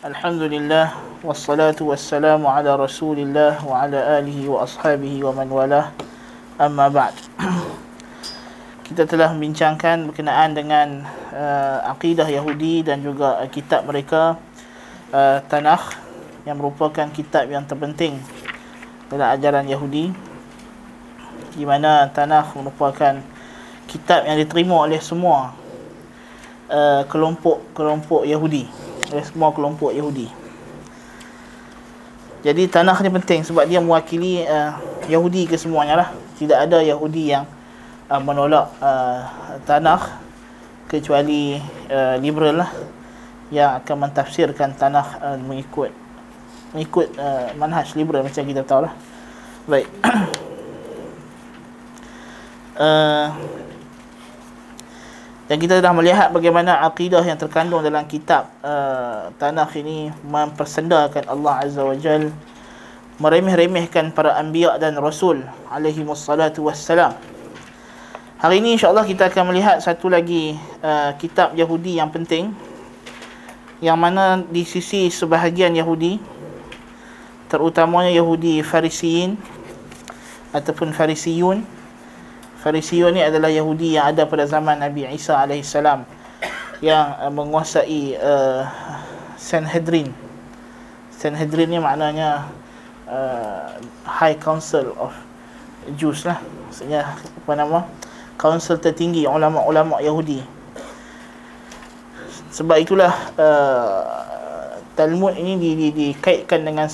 Alhamdulillah wassalatu wassalamu ala Rasulillah wa ala alihi wa ashabihi wa man walah. Amma ba'd. Kita telah membincangkan berkenaan dengan akidah Yahudi dan juga kitab mereka, Tanakh, yang merupakan kitab yang terpenting dalam ajaran Yahudi, di mana Tanakh merupakan kitab yang diterima oleh semua kelompok Yahudi, oleh semua kelompok Yahudi. Jadi Tanakh ni penting sebab dia mewakili Yahudi kesemuanya lah. Tidak ada Yahudi yang menolak Tanakh kecuali liberal lah, yang akan mentafsirkan Tanakh mengikut manhaj liberal macam kita tahu lah. Baik. Dan kita dah melihat bagaimana akidah yang terkandung dalam kitab Tanakh ini mempersendakan Allah Azza wa Jal, meremeh-remehkan para anbiya dan rasul alaihi wassalatu wassalam. Hari ini insya-Allah kita akan melihat satu lagi kitab Yahudi yang penting, yang mana di sisi sebahagian Yahudi, terutamanya Yahudi Farisiyin ataupun Farisiyun. Farisiyun ni adalah Yahudi yang ada pada zaman Nabi Isa AS, yang menguasai Sanhedrin. Sanhedrin ni maknanya High Council of Jews lah. Maksudnya apa nama? Council tertinggi ulama-ulama Yahudi. Sebab itulah Talmud ini dikaitkan dengan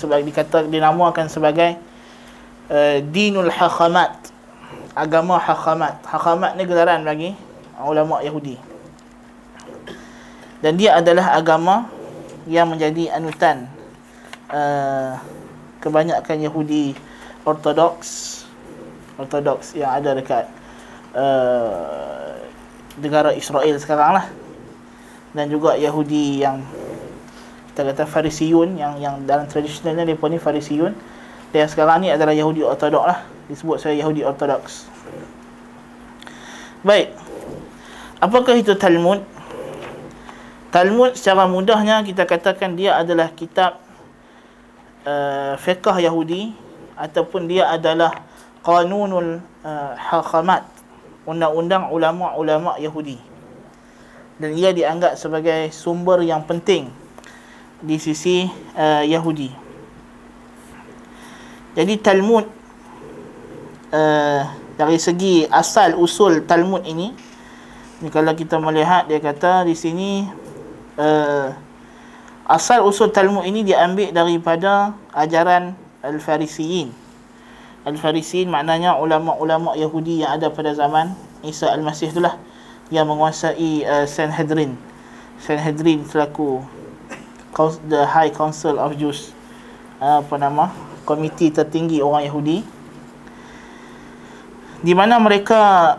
dinamakan sebagai Dinul Hakamat, agama Hakamat. Hakamat ni gelaran bagi ulama Yahudi, dan dia adalah agama yang menjadi anutan kebanyakan Yahudi Ortodoks yang ada dekat negara Israel sekarang lah, dan juga Yahudi yang kita kata Farisiyun, yang dalam tradisionalnya mereka ni Farisiyun, dan sekarang ni adalah Yahudi Ortodoks lah, disebut saya Yahudi Ortodoks. Baik, apakah itu Talmud? Talmud secara mudahnya kita katakan dia adalah kitab fiqh Yahudi, ataupun dia adalah Qanunul Hakamat, undang-undang ulama-ulama Yahudi, dan ia dianggap sebagai sumber yang penting di sisi Yahudi. Jadi Talmud, dari segi asal usul Talmud ini, kalau kita melihat, dia kata di sini asal usul Talmud ini diambil daripada ajaran Al-Farisiyin. Al-Farisiyin maknanya ulama-ulama Yahudi yang ada pada zaman Isa Al-Masih itulah, yang menguasai Sanhedrin. Sanhedrin selaku the High Council of Jews, komiti tertinggi orang Yahudi, di mana mereka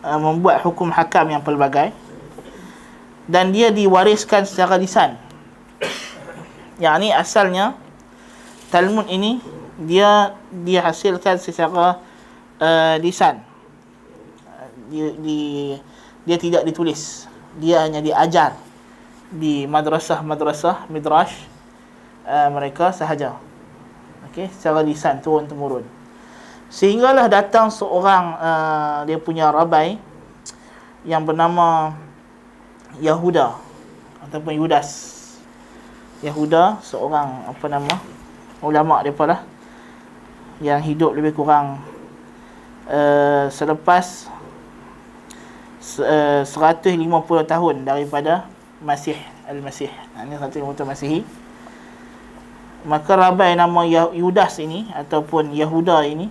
membuat hukum hakam yang pelbagai, dan dia diwariskan secara lisan. Yang ni asalnya Talmud ini dia dihasilkan secara lisan. Dia tidak ditulis, dia hanya diajar di madrasah midrash mereka sahaja. Okey, secara lisan turun temurun. Sehinggalah datang seorang dia punya rabai yang bernama Yahuda ataupun Yudas. Yahuda seorang ulama depa lah, yang hidup lebih kurang selepas 150 tahun daripada Masih Al-Masih. Ini 150 tahun Masihi. Maka rabai nama Yudas ini ataupun Yahuda ini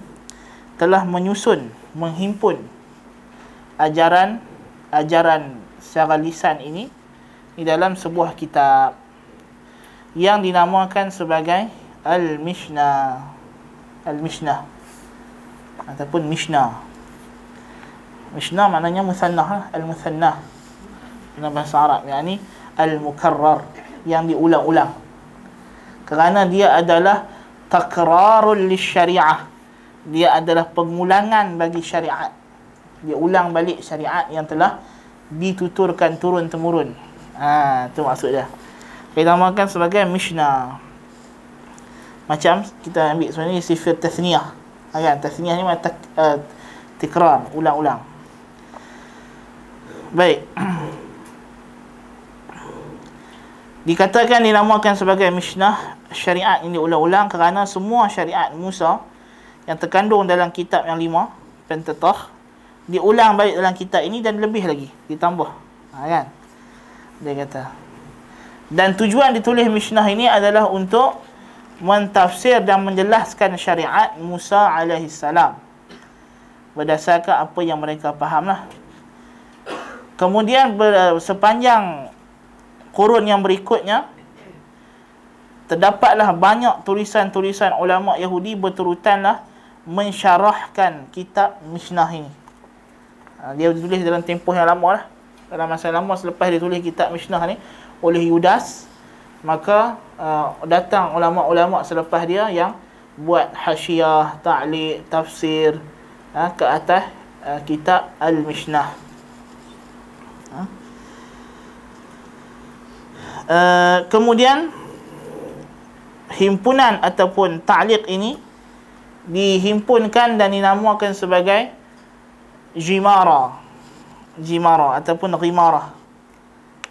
telah menghimpun ajaran secara lisan ini di dalam sebuah kitab yang dinamakan sebagai Al-Mishnah ataupun Mishnah. Mishnah maknanya musannah, Al-Musannah dalam bahasa Arab, yakni Al-Mukarrar, yang diulang-ulang, kerana dia adalah takrarul lisyariah. Dia adalah pengulangan bagi syariat. Dia ulang balik syariat yang telah dituturkan turun-temurun. Itu maksud dia. Kita namakan sebagai Mishnah. Macam kita ambil sebenarnya sifat tasniyah. Kan? Tasniyah ni makna tikrar, ulang-ulang. Baik. Dikatakan dinamakan sebagai Mishnah syariat ini diulang-ulang kerana semua syariat Musa yang terkandung dalam kitab yang 5 Pentateuch diulang balik dalam kitab ini dan lebih lagi ditambah. Kan? Dia kata. Dan tujuan ditulis Mishnah ini adalah untuk mentafsir dan menjelaskan syariat Musa alaihissalam berdasarkan apa yang mereka fahamlah. Kemudian sepanjang kurun yang berikutnya terdapatlah banyak tulisan-tulisan ulama Yahudi berterutanlah mensyarahkan kitab Mishnah ini. Dia ditulis dalam tempoh yang lama lah. Dalam masa lama selepas dia tulis kitab Mishnah ni oleh Yudas, maka datang ulama-ulama selepas dia yang buat hasyiah, ta'liq, tafsir ke atas kitab Al-Mishnah. Kemudian himpunan ataupun ta'liq ini dihimpunkan dan dinamakan sebagai Jimara ataupun Ghimarah.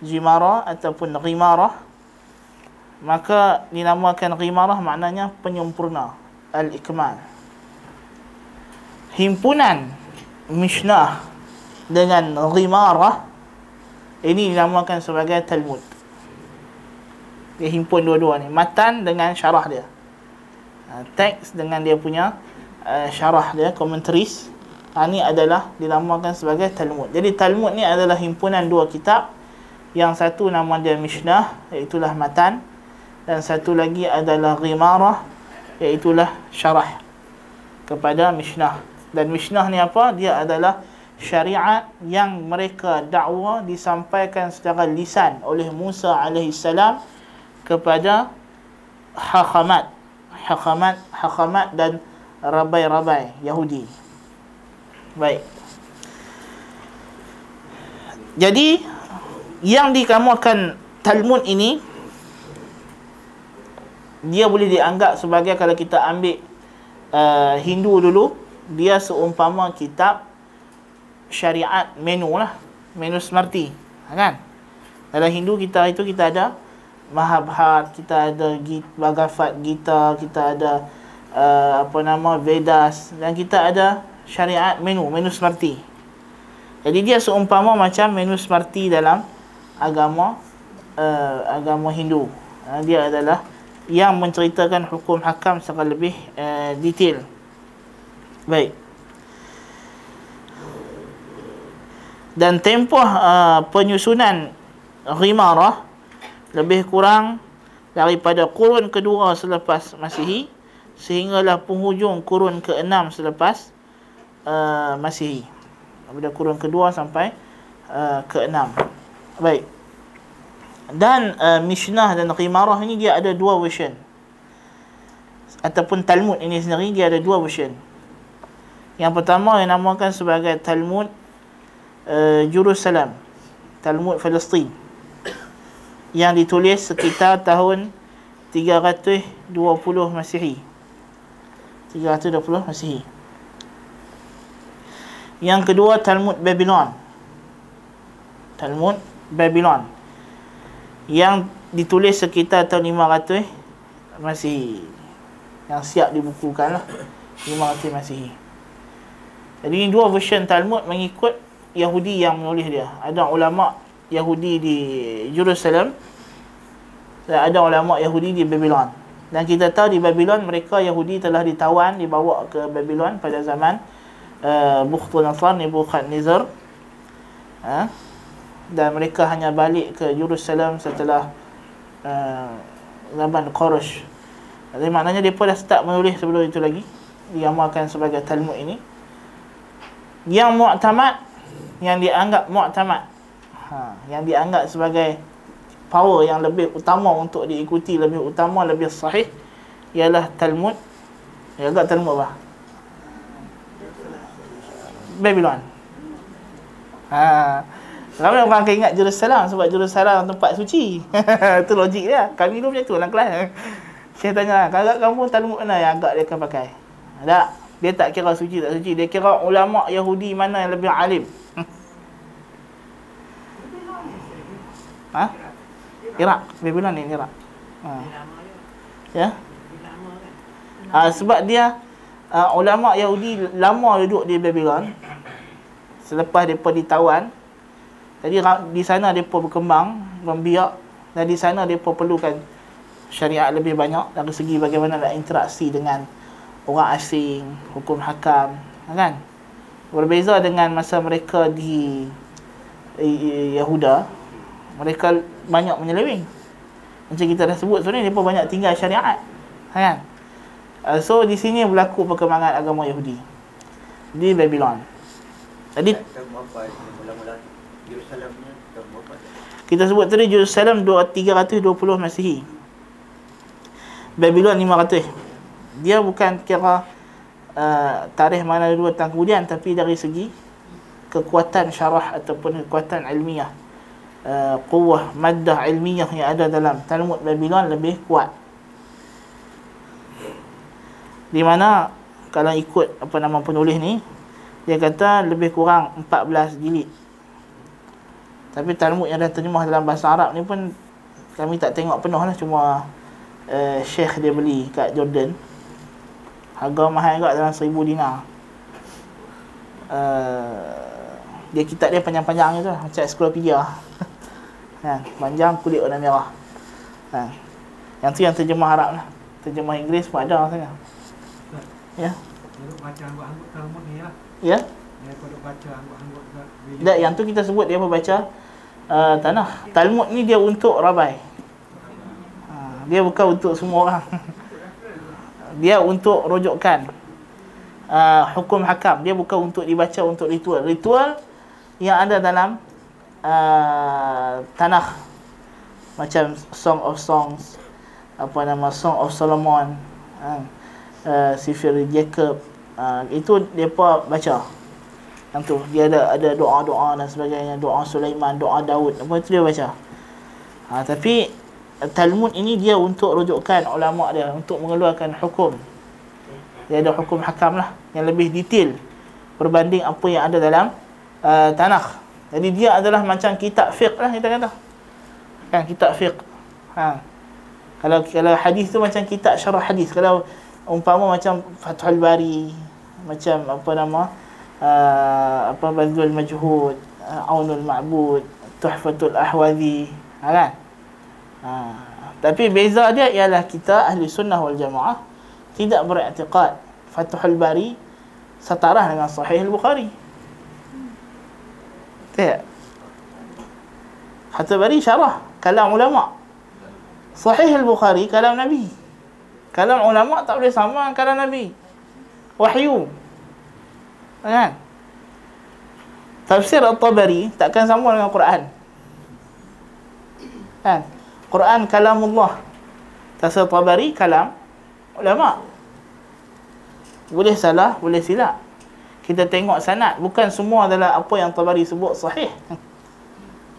Jimara ataupun Ghimarah, maka dinamakan Ghimarah maknanya penyempurna, al-ikmal. Himpunan Mishnah dengan Ghimarah ini dinamakan sebagai Talmud. Dia himpun dua-dua ni, matan dengan syarah dia, teks dengan dia punya syarah dia, commentaries. Ini adalah dinamakan sebagai Talmud. Jadi Talmud ni adalah himpunan dua kitab. Yang satu nama dia Mishnah, iaitulah matan, dan satu lagi adalah Ghimarah, iaitulah syarah kepada Mishnah. Dan Mishnah ni apa? Dia adalah syariat yang mereka dakwa disampaikan secara lisan oleh Musa alaihissalam kepada hakamat dan rabai-rabai Yahudi. Baik. Jadi yang dikamakan Talmud ini, dia boleh dianggap sebagai, kalau kita ambil Hindu dulu, dia seumpama kitab syariat menu lah, menu Smarty, kan? Dalam Hindu kita ada Mahabharata, kita ada Bhagavad Gita, kita ada Vedas, dan kita ada syariat menu Smarty. Jadi dia seumpama macam menu Smarty dalam agama Hindu. Dia adalah yang menceritakan hukum hakam secara lebih detail. Baik. Dan tempoh penyusunan Ghimarah lebih kurang daripada kurun kedua selepas Masihi sehinggalah penghujung kurun ke-6 selepas Masihi. Daripada kurun kedua sampai ke-6. Baik. Dan Mishnah dan Ghimarah ini dia ada dua version. Ataupun Talmud ini sendiri dia ada dua version. Yang pertama yang namakan sebagai Talmud Jerusalem, Talmud Palestin, yang ditulis sekitar tahun 320 Masihi. 320 Masihi. Yang kedua Talmud Babylon. Talmud Babylon yang ditulis sekitar tahun 500 Masihi, yang siap dibukukan lah 500 Masihi. Jadi ini dua version Talmud mengikut Yahudi yang menulis dia. Ada ulama Yahudi di Jerusalem dan ada ulama Yahudi di Babylon. Dan kita tahu di Babylon mereka Yahudi telah ditawan, dibawa ke Babylon pada zaman Bukhtanasar, Nebuchadnezzar. Dan mereka hanya balik ke Jerusalem setelah zaman Quraisy. Jadi maknanya mereka dah start menulis sebelum itu lagi. Diamalkan sebagai Talmud ini. Yang mu'tamad, yang dianggap mu'tamad, yang dianggap sebagai power yang lebih utama untuk diikuti, lebih utama, lebih sahih, ialah Talmud. Ya, agak Talmud apa? Babylon. Ramai orang akan ingat Jerusalem sebab Jerusalem tempat suci. Itu logik dia. Kami dulu macam tu dalam kelas. Syekh tanya, "Kalau kamu Talmud mana yang agak dia akan pakai?" Tak. Dia tak kira suci tak suci. Dia kira ulama Yahudi mana yang lebih alim. Ha? Iraq. Babylon ni Iraq. Ya. Sebab dia ulama Yahudi lama duduk di Babylon. Selepas mereka ditawan. Jadi di sana mereka berkembang, membiak. Dan di sana mereka perlukan syariat lebih banyak dari segi bagaimana nak interaksi dengan orang asing, hukum hakam, kan? Berbeza dengan masa mereka di Yahuda, mereka banyak menyeleweng. Macam kita dah sebut sebenarnya mereka banyak tinggal syariat, kan? So di sini berlaku perkembangan agama Yahudi di Babylon. Jadi kita sebut tadi Jerusalem 320 Masihi, Babylon 500. Dia bukan kira tarikh mana dua tahun kemudian, tapi dari segi kekuatan syarah ataupun kekuatan ilmiah, quwwah maddah ilmiah yang ada dalam Talmud Babylon lebih kuat. Di mana kalau ikut apa nama penulis ni, dia kata lebih kurang 14 jilid. Tapi Talmud yang dah terjemah dalam bahasa Arab ni pun kami tak tengok penuh lah. Cuma Syekh dia beli kat Jordan. Harga mahal juga, dalam 1000 dinar. Dia kitab dia panjang-panjang je tu, macam ensiklopedia. Panjang, kulit warna merah. Yang tu yang terjemah Arab lah. Terjemah Inggeris pun ada sana. Ya. Baca anggut-anggut Talmud ni lah. Ya. Dia perlu baca anggut-anggut. Tak, yang tu kita sebut dia membaca tanah. Talmud ni dia untuk rabai. Dia bukan untuk semua orang. Dia untuk rujukan hukum hakam. Dia bukan untuk dibaca untuk ritual. Ritual yang ada dalam tanah, macam Song of Songs, apa nama, Song of Solomon, Sifir Jacob, itu mereka baca. Yang tu dia ada doa-doa dan sebagainya, doa Sulaiman, doa Daud, apa itu dia baca. Tapi Talmud ini dia untuk rujukan ulama dia, untuk mengeluarkan hukum. Dia ada hukum hakam lah yang lebih detail berbanding apa yang ada dalam tanakh. Jadi dia adalah macam kitab fiqh lah kita kata. Kan, kitab fiqh. Kalau hadis tu macam kitab syarah hadis. Kalau umpama macam Fathul Bari, macam apa nama, Badlul Majhud, Aunul Ma'bud, Tuhfatul Ahwazi, kan? Tapi beza dia ialah kita Ahli Sunnah wal Jamaah tidak beriktikad Fathul Bari setarah dengan Sahih Al-Bukhari. Tak. Fathul Bari syarah kalam ulama. Sahih Al-Bukhari kalam Nabi. Kalam ulama tak boleh sama dengan kalam Nabi. Wahyu. Kan? Tafsir At-Tabari takkan sama dengan Quran. Kan? Quran kalamullah. Tafsir Tabari kalam ulama. Boleh salah, boleh silap. Kita tengok sanad, bukan semua adalah apa yang Tabari sebut sahih.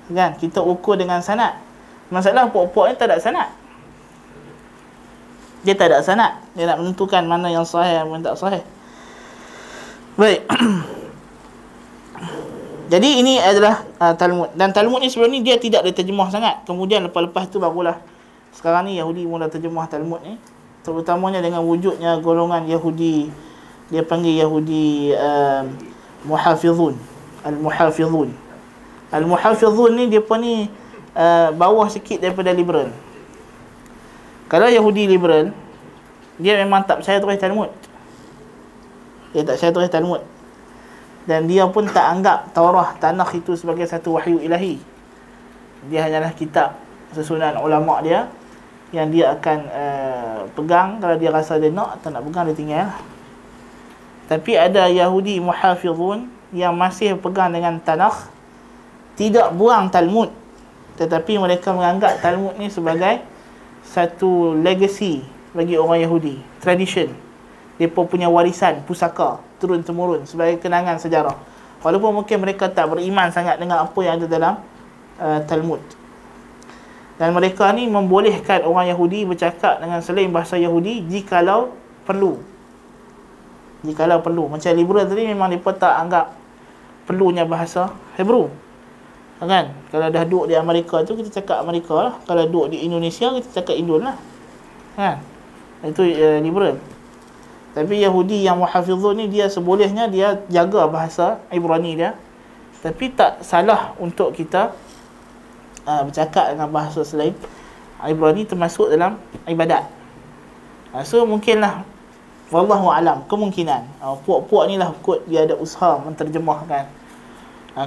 Kan? Kita ukur dengan sanad. Masalah pokok-pokok ni tak ada sanad. Dia tak ada sanad. Dia nak menentukan mana yang sahih, mana tak sahih. Baik. Jadi ini adalah Talmud. Dan Talmud ni sebelum ni dia tidak diterjemah sangat. Kemudian lepas-lepas tu barulah sekarang ni Yahudi mula terjemah Talmud ni. Terutamanya dengan wujudnya golongan Yahudi, dia panggil Yahudi Muhafizun. Al-Muhafizun. Al-Muhafizun ni dia pun ni bawah sikit daripada liberal. Kalau Yahudi liberal, dia memang tak percaya terus Talmud. Dia tak percaya terus Talmud. Dan dia pun tak anggap Taurah, Tanakh itu sebagai satu wahyu ilahi. Dia hanyalah kitab susunan ulama dia yang dia akan pegang kalau dia rasa dia nak, atau nak pegang dia tinggal. Tapi ada Yahudi Muhafizun yang masih pegang dengan Tanakh, tidak buang Talmud, tetapi mereka menganggap Talmud ni sebagai satu legacy bagi orang Yahudi, tradition. Mereka punya warisan pusaka turun-temurun sebagai kenangan sejarah. Walaupun mungkin mereka tak beriman sangat dengan apa yang ada dalam Talmud. Dan mereka ni membolehkan orang Yahudi bercakap dengan selain bahasa Yahudi jikalau perlu. Jikalau perlu. Macam liberal tadi memang mereka tak anggap perlunya bahasa Hebrew. Kan? Kalau dah duduk di Amerika tu, kita cakap Amerika lah. Kalau duduk di Indonesia, kita cakap Indon lah. Kan? Itu liberal. Tapi Yahudi yang muhafizun ni, dia sebolehnya dia jaga bahasa Ibrani dia. Tapi tak salah untuk kita bercakap dengan bahasa selain Ibrani, termasuk dalam ibadat. So mungkinlah, wallahu alam, kemungkinan puak-puak ni lah kot dia ada usaha menterjemahkan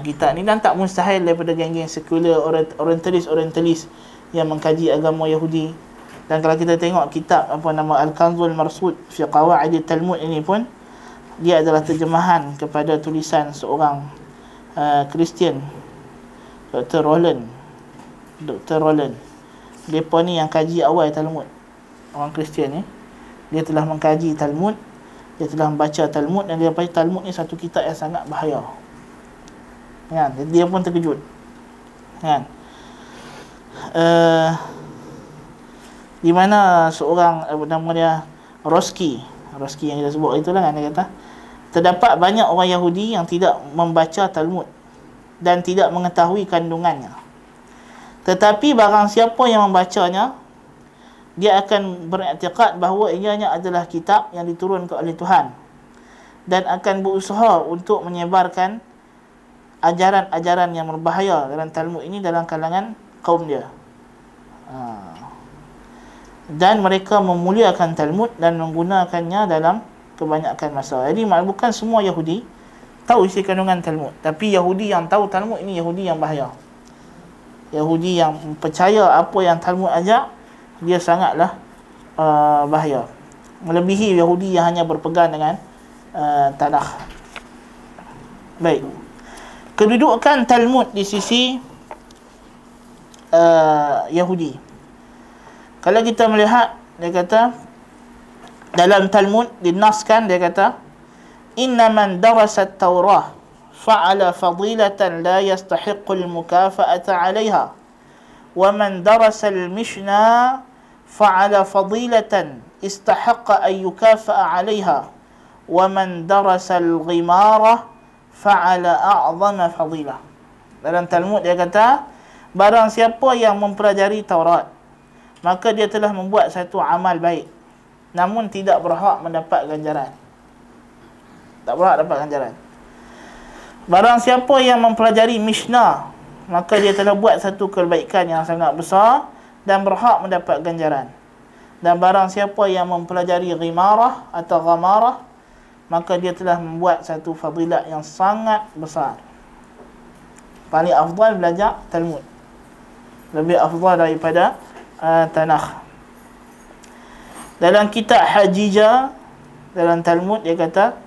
kitab ni, dan tak mustahil daripada geng-geng sekular orientalis yang mengkaji agama Yahudi. Dan kalau kita tengok kitab apa nama Al-Kanzul Marsud fi Qawaid Talmud ini pun, dia adalah terjemahan kepada tulisan seorang Kristian, Dr. Roland. Mereka ni yang kaji awal Talmud, orang Kristian ni. Dia telah mengkaji Talmud, dia telah membaca Talmud, dan dia kata Talmud ni satu kitab yang sangat bahaya. Kan? Dia pun terkejut. Kan? Di mana seorang nama dia Roski yang kita sebut itulah kan, dia kata terdapat banyak orang Yahudi yang tidak membaca Talmud dan tidak mengetahui kandungannya. Tetapi barang siapa yang membacanya, dia akan beriktikad bahawa ianya adalah kitab yang diturunkan oleh Tuhan, dan akan berusaha untuk menyebarkan ajaran-ajaran yang berbahaya dalam Talmud ini dalam kalangan kaum dia. Dan mereka memuliakan Talmud dan menggunakannya dalam kebanyakan masa. Jadi bukan semua Yahudi tahu isi kandungan Talmud, tapi Yahudi yang tahu Talmud ini Yahudi yang bahaya. Yahudi yang percaya apa yang Talmud ajak, dia sangatlah bahaya, melebihi Yahudi yang hanya berpegang dengan Tanakh. Baik, kedudukan Talmud di sisi Yahudi. Kalau kita melihat, dia kata dalam Talmud dinaskan, dia kata inna man darasa at-Taurah fa'ala fadilatan la yastahiqqu al-mukafa'ata 'alayha, wa man darasa al-Mishnah fa'ala fadilatan istahaqqa an yukafa'a 'alayha, wa man darasa al-Ghimara fa'ala a'zama fadilah. Dalam Talmud dia kata, barang siapa yang mempelajari Taurat, maka dia telah membuat satu amal baik, namun tidak berhak mendapat ganjaran. Tak berhak dapat ganjaran. Barang siapa yang mempelajari Mishnah, maka dia telah buat satu kebaikan yang sangat besar dan berhak mendapat ganjaran. Dan barang siapa yang mempelajari Ghimarah atau Ghamarah, maka dia telah membuat satu fadilat yang sangat besar. Paling afdal belajar Talmud, lebih afdal daripada Tanakh. Dalam kitab Hajijah dalam Talmud dia kata,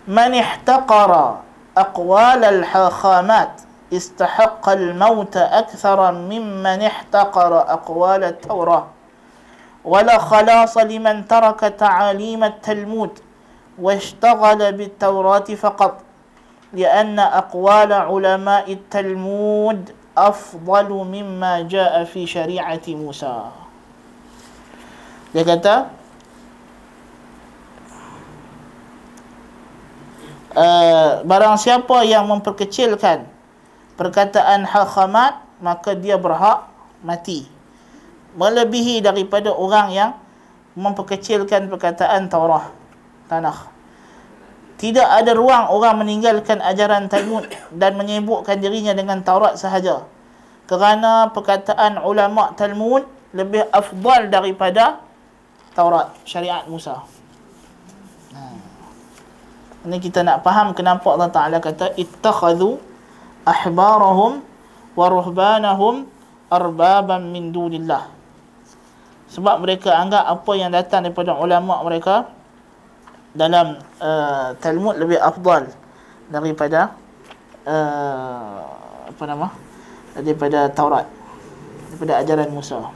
man ihtaqara aqwal al-hakhamat istahaqqa al-maut akthara mimman ihtaqara aqwal at-Taurah, wala khalasa liman taraka ta'alim at-Talmud washtaghala bit-Taurat faqat, lianna aqwal ulama at-Talmud afdalu mimma jaa fi syari'ati Musa. Dia kata barang siapa yang memperkecilkan perkataan hakhamat, maka dia berhak mati, melebihi daripada orang yang memperkecilkan perkataan Taurah, Tanakh. Tidak ada ruang orang meninggalkan ajaran Talmud dan menyibukkan dirinya dengan Taurat sahaja, kerana perkataan ulama Talmud lebih afdal daripada Taurat, syariat Musa. Ini kita nak faham kenapa Allah Ta'ala kata ittakhadhu ahbarahum wa ruhbanahum arbaban min dunillah. Sebab mereka anggap apa yang datang daripada ulama mereka dalam Talmud lebih afdal daripada daripada Taurat, daripada ajaran Musa.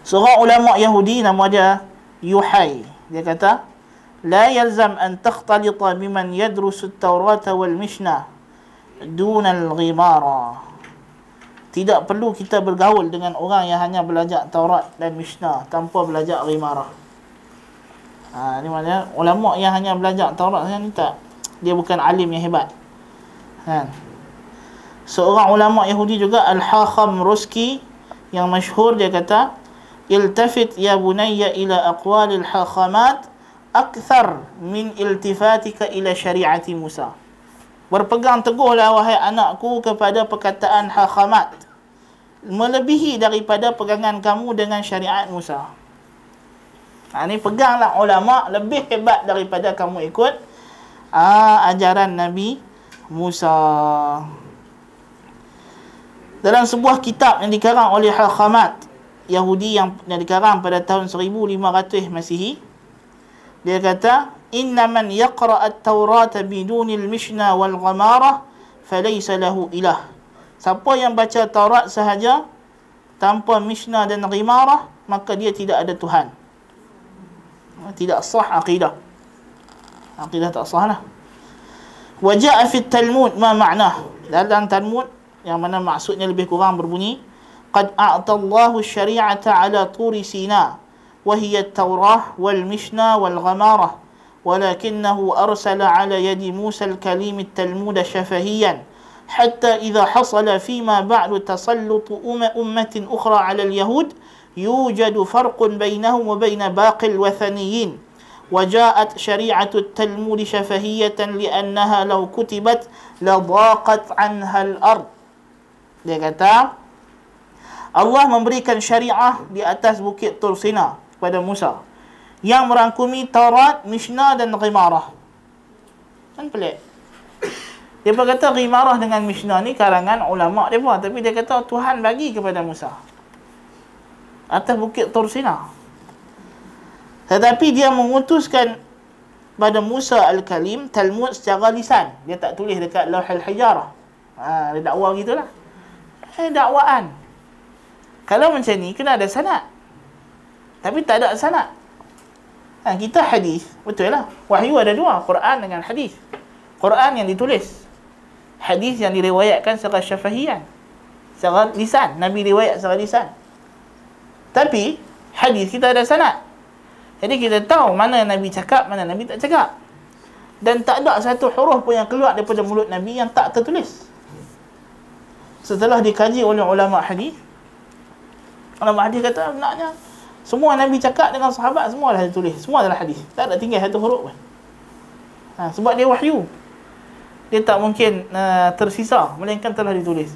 Seorang ulama Yahudi nama dia Yuhai Dia kata, la yalzam an takhtalita biman yadrusu at-Taurata wal Mishnah dun al-ghimara. Tidak perlu kita bergaul dengan orang yang hanya belajar Taurat dan Mishnah tanpa belajar ghimarah. Ini maknanya ulama yang hanya belajar Taurat saja ni tak, dia bukan alim yang hebat. Seorang ulama Yahudi juga, Al-Hakham Ruski, yang masyhur, dia kata, iltafit ya bunayya ila aqwalil hakhamat akthar min iltifatika ila syariati Musa. Berpegang teguhlah wahai anakku kepada perkataan hakhamat, melebihi daripada pegangan kamu dengan syariat Musa. Ini peganglah ulama lebih hebat daripada kamu ikut ajaran Nabi Musa. Dalam sebuah kitab yang dikarang oleh Hakhamat Yahudi yang dikarang pada tahun 1500 Masihi, dia kata, inna man yaqra' at-Taurata bidunil Mishnah wal Ghamarah falaysa lahu ilah. Siapa yang baca Taurat sahaja tanpa Mishnah dan Ghimarah, maka dia tidak ada Tuhan. Tidak sah akidah. Akidah tak sah lah. Wa ja'a fi Talmud ma ma'nah. Dalam Talmud, yang mana maksudnya lebih kurang berbunyi, qad a'ta Allahu syari'ata ala turi Sina wa hiya at-Taurah wal Mishnah wal Ghamarah walakinahu arsala ala yadi Musa al-Kalim at-Talmud shafahiyan hatta idha hasala fima ba'du tasallutu ummatin ukhra ala al-Yahud yujadu farqun bainahum wa bain baqi al-wathaniyin وجاءت شريعة التلمود شفهية لأنها لو كتبت لضاقت عنها الأرض. Dia kata, Allah memberikan syariah di atas bukit Tur Sina kepada Musa yang merangkumi Taurat, Mishnah dan Ghimarah. Kan pelik. Dia kata Ghimarah dengan Mishnah ni karangan ulama' dia, tapi dia kata Tuhan bagi kepada Musa atas bukit Tur Sina. Tetapi dia mengutuskan pada Musa Al-Kalim Talmud secara lisan. Dia tak tulis dekat Lauhul Hijarah. Dia dakwa gitulah. Dakwaan. Kalau macam ni, kena ada sanad. Tapi tak ada sanad. Kita hadis, betul lah. Wahyu ada dua, Quran dengan hadis. Quran yang ditulis, hadis yang diriwayatkan secara syafahiyan, secara lisan. Nabi riwayat secara lisan. Tapi hadis kita ada sanad. Jadi kita tahu mana Nabi cakap, mana Nabi tak cakap. Dan tak ada satu huruf pun yang keluar daripada mulut Nabi yang tak tertulis. Setelah dikaji oleh ulama hadis, ulama hadis kata benarnya semua Nabi cakap dengan sahabat semua dah ditulis, semua adalah hadis. Tak ada tinggal satu huruf pun. Sebab dia wahyu. Dia tak mungkin tersisa, melainkan telah ditulis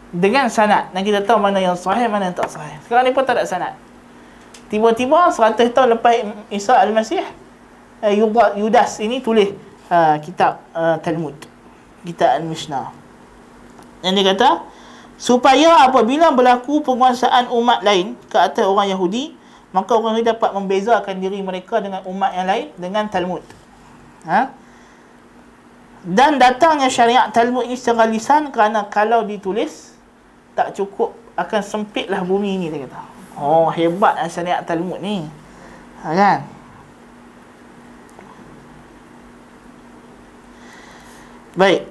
dengan sanad. Dan kita tahu mana yang sahih, mana yang tak sahih. Sekarang ni pun tak ada sanad. Tiba-tiba 100 tahun lepas Isa Al-Masih, Yudas ini tulis kitab Talmud, kitab Al-Mishnah. Dan dia kata, supaya apabila berlaku penguasaan umat lain ke atas orang Yahudi, maka orang Yahudi dapat membezakan diri mereka dengan umat yang lain dengan Talmud. Dan datangnya syariat Talmud ini secara lisan, kerana kalau ditulis tak cukup, akan sempitlah bumi ini, dia kata. Oh, hebat syariat Talmud ni. Kan? Baik.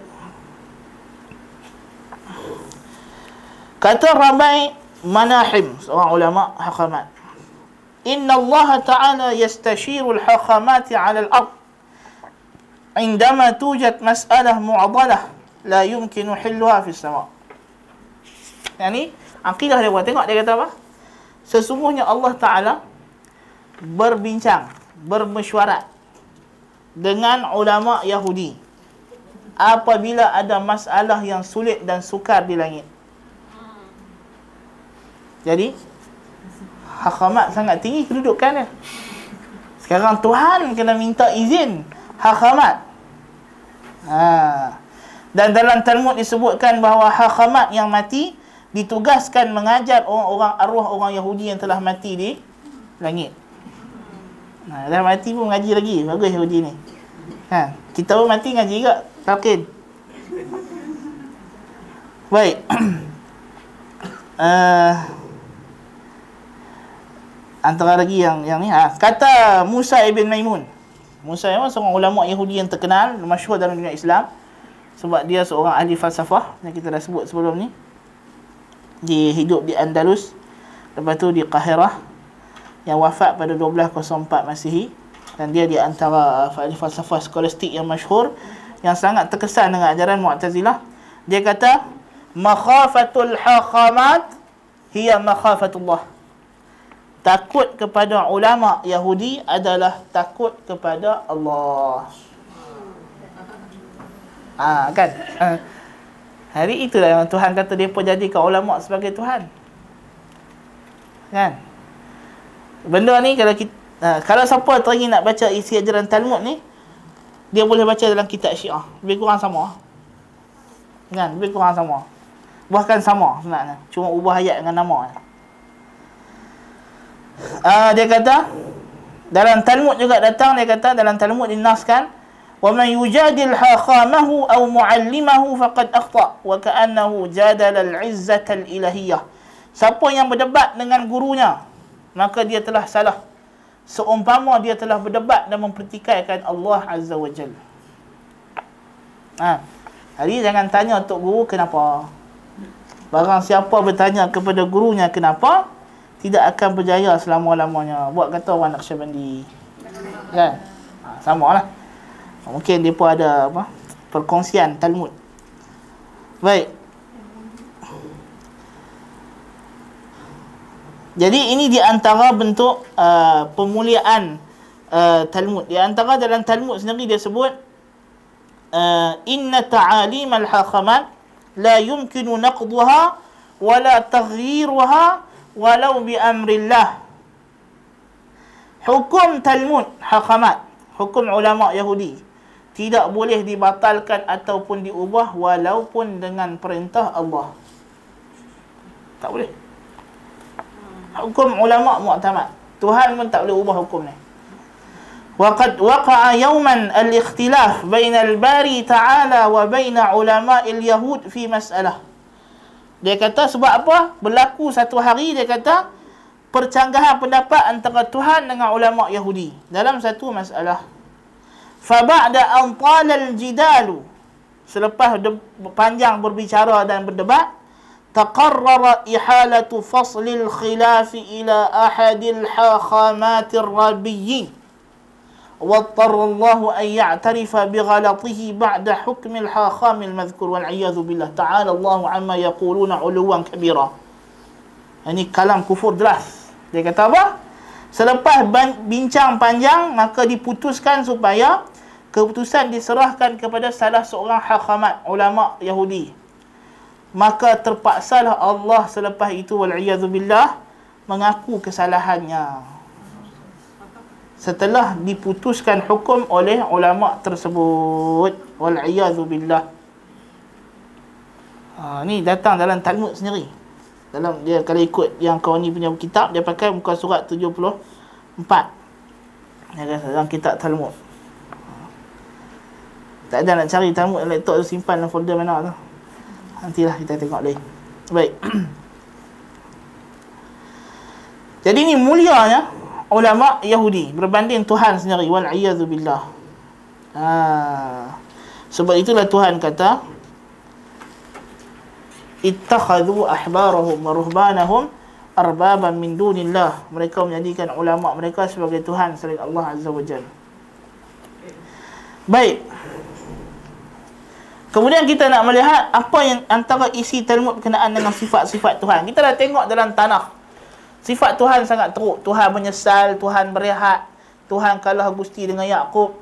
Kata Rabai Manahim, seorang ulama Hakhamat, Inna Allah Ta'ala yastashiru al-Hakhamati 'ala al-ard indama tujad mas'alah mu'adalah la yumkinu hilluha fi as-sama'. Yani akidah dia buat. Tengok dia kata apa? Sesungguhnya Allah Ta'ala berbincang, bermesyuarat dengan ulama Yahudi apabila ada masalah yang sulit dan sukar di langit. Jadi Hakhamat sangat tinggi kedudukannya. Sekarang Tuhan kena minta izin Hakhamat. Dan dalam Talmud disebutkan bahawa Hakhamat yang mati ditugaskan mengajar orang-orang arwah orang Yahudi yang telah mati di langit. Dah mati pun ngaji lagi. Bagus Yahudi ni. Kita pun mati ngaji juga. Talqin. Baik. Antara lagi yang ni, kata Musa ibn Maimun. Musa memang seorang ulama Yahudi yang terkenal, masyhur dalam dunia Islam. Sebab dia seorang ahli falsafah yang kita dah sebut sebelum ni. Dia hidup di Andalus, lepas tu di Qahirah, yang wafat pada 1204 Masihi. Dan dia di antara ahli falsafah skolastik yang masyhur, yang sangat terkesan dengan ajaran Mu'tazilah. Dia kata, makhafatul hakamat hiya makhafatullah. Takut kepada ulama Yahudi adalah takut kepada Allah. Kan? Hari itulah yang Tuhan kata mereka jadikan ulama sebagai Tuhan. Kan? Benda ni kalau kita, kalau siapa teringin nak baca isi ajaran Talmud ni, dia boleh baca dalam kitab Syiah. Lebih kurang sama. Kan? Lebih kurang sama. Bahkan sama sebenarnya. Cuma ubah ayat dengan nama. Dia kata dalam Talmud juga datang, dia kata dalam Talmud dinaskan, wa man yujadil hakhamahu aw muallimahu faqad akhta wa ka'annahu jadala al-izzata al-ilahiyyah. Siapa yang berdebat dengan gurunya, maka dia telah salah, seumpama dia telah berdebat dan mempertikaikan Allah Azza wa Jalla. Hari jangan tanya untuk guru kenapa. Barang siapa bertanya kepada gurunya kenapa, tidak akan berjaya selama-lamanya. Buat kata orang Naqsyabandi. Kan? Sama lah. Mungkin dia pun ada perkongsian Talmud. Baik. Jadi ini di antara bentuk pemuliaan Talmud. Di antara dalam Talmud sendiri dia sebut, inna ta'alim al-hakamat la yumkinu naqduha wala taghyiruha walau bi amrillah. Hukum Talmud hakamat, hukum ulama Yahudi, tidak boleh dibatalkan ataupun diubah walaupun dengan perintah Allah. Tak boleh. Hukum ulama mu'tamad. Tuhan pun tak boleh ubah hukum ni. Waqad waqa'a yawman al-ikhtilaf baina al-bari ta'ala wa baina ulama'il yahud fi mas'alah. Dia kata sebab apa? Berlaku satu hari, dia kata, percanggahan pendapat antara Tuhan dengan ulama Yahudi dalam satu masalah. Fa ba'da an tala al-jidalu, selepas panjang berbicara dan berdebat, taqarrara ihalatu faslil khilaf ila ahadil hakhamatir rabiyyin. واضطر الله أن يعترف بغلطه بعد حكم الحاخام المذكور والعياذ بالله تعالى الله عما يقولون علوا كبيرا. Ini kalam kufur jelas. Dia kata apa? Selepas bincang panjang, maka diputuskan supaya keputusan diserahkan kepada salah seorang hakamat ulama Yahudi. Maka terpaksalah Allah selepas itu wal'iyadhu billah mengaku kesalahannya setelah diputuskan hukum oleh ulama tersebut. Wal'iyadhu billah. Ni datang dalam Talmud sendiri. Dalam dia kalau ikut yang kawan ni punya kitab, dia pakai muka surat 74. Dia kata dalam kitab Talmud. Tak ada nak cari Talmud dalam laptop tu, simpan dalam folder mana tu. Nantilah kita tengok lagi. Baik. Jadi ni mulianya ulama Yahudi berbanding Tuhan sendiri. Wal'iyadhu billah. Sebab itulah Tuhan kata, ittakhadhu ahbarahum wa ruhbanahum arbaban min dunillah. Mereka menjadikan ulama mereka sebagai Tuhan selain Allah Azza wa Jalla. Baik. Kemudian kita nak melihat apa yang antara isi Talmud berkenaan dengan sifat-sifat Tuhan. Kita dah tengok dalam Tanakh. Sifat Tuhan sangat teruk. Tuhan menyesal, Tuhan berehat, Tuhan kalah gusti dengan Yaqub.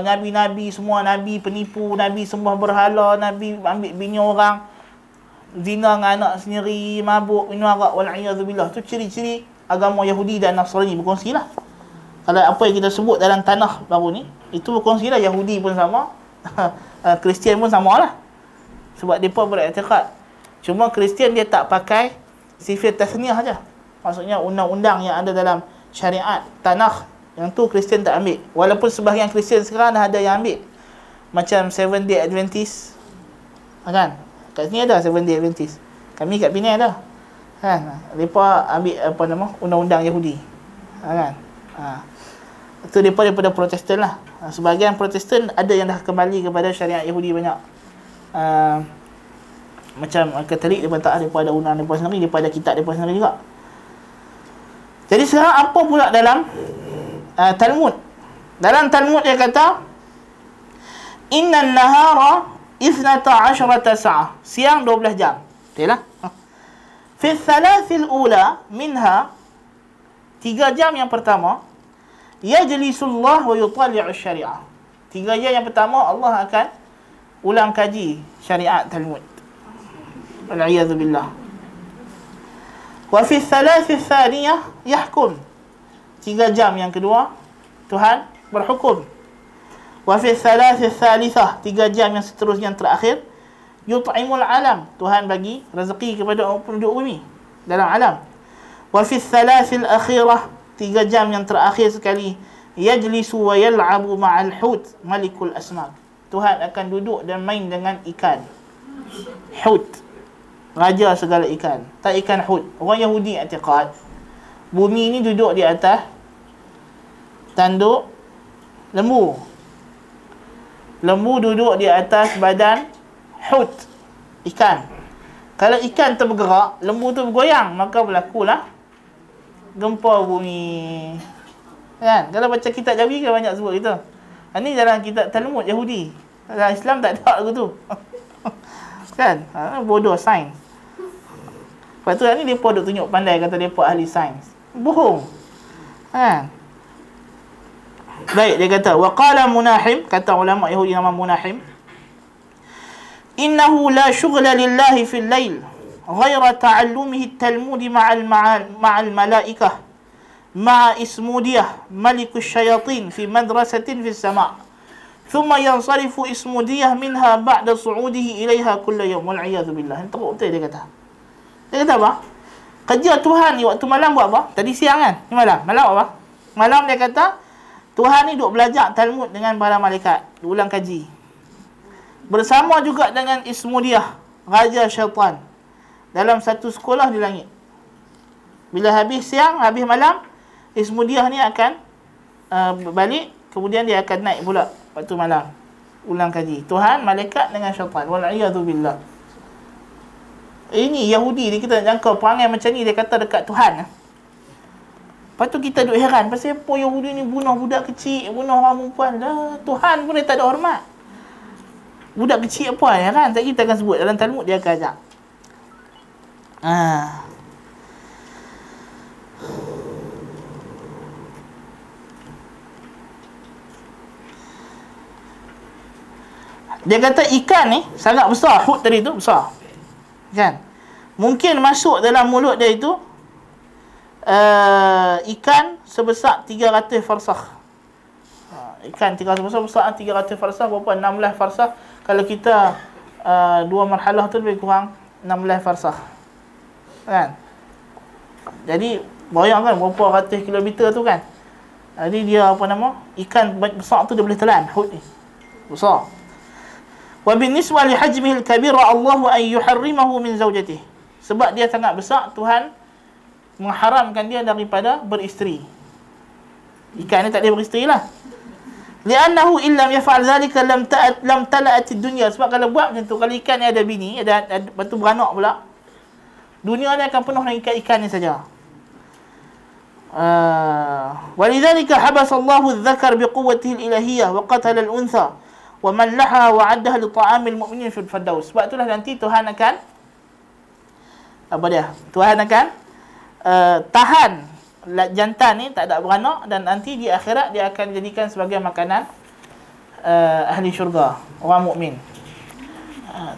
Nabi-nabi semua nabi penipu, nabi sembah berhala, nabi ambil bini orang, zina dengan anak sendiri, mabuk, minum arak, wal'iyadzubillah. Tu ciri-ciri agama Yahudi dan Nasrani berkongsilah. Kalau apa yang kita sebut dalam Tanakh baru ni, itu berkongsilah. Yahudi pun sama, Kristian pun sama lah. Sebab mereka beriktikad. Cuma Kristian dia tak pakai sifat tasniah saja. Maksudnya undang-undang yang ada dalam syariat Tanakh, yang tu Kristian tak ambil. Walaupun sebahagian Kristian sekarang dah ada yang ambil. Macam 7 Day Adventist. Kan? Kat sini ada 7 Day Adventist. Kami kat Penang ada. Kan? Mereka ambil undang-undang Yahudi. Kan? Itu daripada Protestan lah. Sebahagian Protestan ada yang dah kembali kepada syariat Yahudi banyak. Macam Katolik dia tak ada, daripada undang mereka sendiri, daripada kitab mereka sendiri juga. Jadi sekarang apa pula dalam Talmud? Dalam Talmud dia kata innan nahara 12 sa'ah. Siang 12 jam. Betul lah. Fi thalathil ula minha, 3 jam yang pertama, yajlisullah wa yutali'u syari'ah. 3 jam yang pertama Allah akan ulang kaji syariat Talmud. Wal-'iyadzu billah. Wa fi thalathil thaniyah yahkum. 3 jam yang kedua Tuhan berhukum. Wa fi thalathil thalithah, 3 jam yang seterusnya yang terakhir, yut'imul alam. Tuhan bagi rezeki kepada penduduk bumi dalam alam. Wa fi thalathil akhirah, 3 jam yang terakhir sekali, yajlisu wa yal'abu ma'al hut malikul asmak. Tuhan akan duduk dan main dengan ikan. Hut, raja segala ikan. Tak ikan hut. Orang Yahudi i'tiqad bumi ni duduk di atas tanduk lembu. Lembu duduk di atas badan hut, ikan. Kalau ikan tu bergerak, lembu tu bergoyang, maka berlakulah gempa bumi. Kan? Kalau baca kitab Jawi kan banyak sebut gitu. Ini dalam kitab Talmud Yahudi. Dalam Islam tak ada lagu tu. Kan? Bodoh sains. Lepas tu ni mereka duk tunjuk pandai kata mereka ahli sains. Bohong. Kan? Baik, dia kata waqala Munahim, kata ulama Yahudi nama Munahim, innahu la syughla lillahi fil lail ghaira ta'allumihi at-talmud ma'al malaikah ma'a ismudiyah malikus syayatin fi madrasatin fi sama' thumma yansarifu ismudiyah minha ba'da su'udihi ilaiha kulla yawm wal 'iyadzu billah. Teruk betul dia kata. Dia kata apa? Kerja Tuhan ni waktu malam buat apa? Tadi siang kan? Ni malam. Malam apa? Malam dia kata Tuhan ni duk belajar Talmud dengan para malaikat, ulang kaji. Bersama juga dengan Ismudiyah, raja syaitan, dalam satu sekolah di langit. Bila habis siang, habis malam, Ismudiyah ni akan balik, kemudian dia akan naik pula waktu malam, ulang kaji. Tuhan, malaikat dengan syaitan. Wal-'iyadzu billah. Ini Yahudi ni, kita nak jangka perangai macam ni, dia kata dekat Tuhan. Lepas tu kita duk heran, pasal apa Yahudi ni bunuh budak kecil, bunuh orang perempuan. Lah, Tuhan pun dia tak ada hormat. Budak kecil apa, heran. Tak kita akan sebut dalam Talmud, dia akan ajak. Dia kata ikan ni sangat besar, hut tadi tu besar. Kan? Mungkin masuk dalam mulut dia itu ikan sebesar 300 farsakh. Ikan 300 besar 300 farsakh berapa? 16 farsakh. Kalau kita 2 marhalah tu lebih kurang 16 farsakh. Kan? Jadi bayangkan berapa ratus kilometer tu kan. Jadi dia apa nama? Ikan besar tu dia boleh telan hut ni. Besar. Wa binisbah li hajmihi al-kabir Allahu an yuharrimahu min zawjatihi. Sebab dia sangat besar, Tuhan mengharamkan dia daripada beristeri. Ikan ni tak boleh beristeri lah. Li'annahu illam yaf'al dhalika lam tala'at ad-dunya. Sebab kalau buat macam tu, kalau ikan ni ada bini, ada batu beranak pula, dunia ni akan penuh dengan ikan-ikan ni saja. Walidhalika habasa Allahu adh-dhakar biquwwatihi al-ilahiyyah wa qatala al-untha wa mallaha wa 'addaha li ta'amil mu'minin fil firdaus. Sebab itulah nanti Tuhan akan Tuhan akan tahan jantan ni tak ada beranak, dan nanti di akhirat dia akan jadikan sebagai makanan ahli syurga, orang mukmin.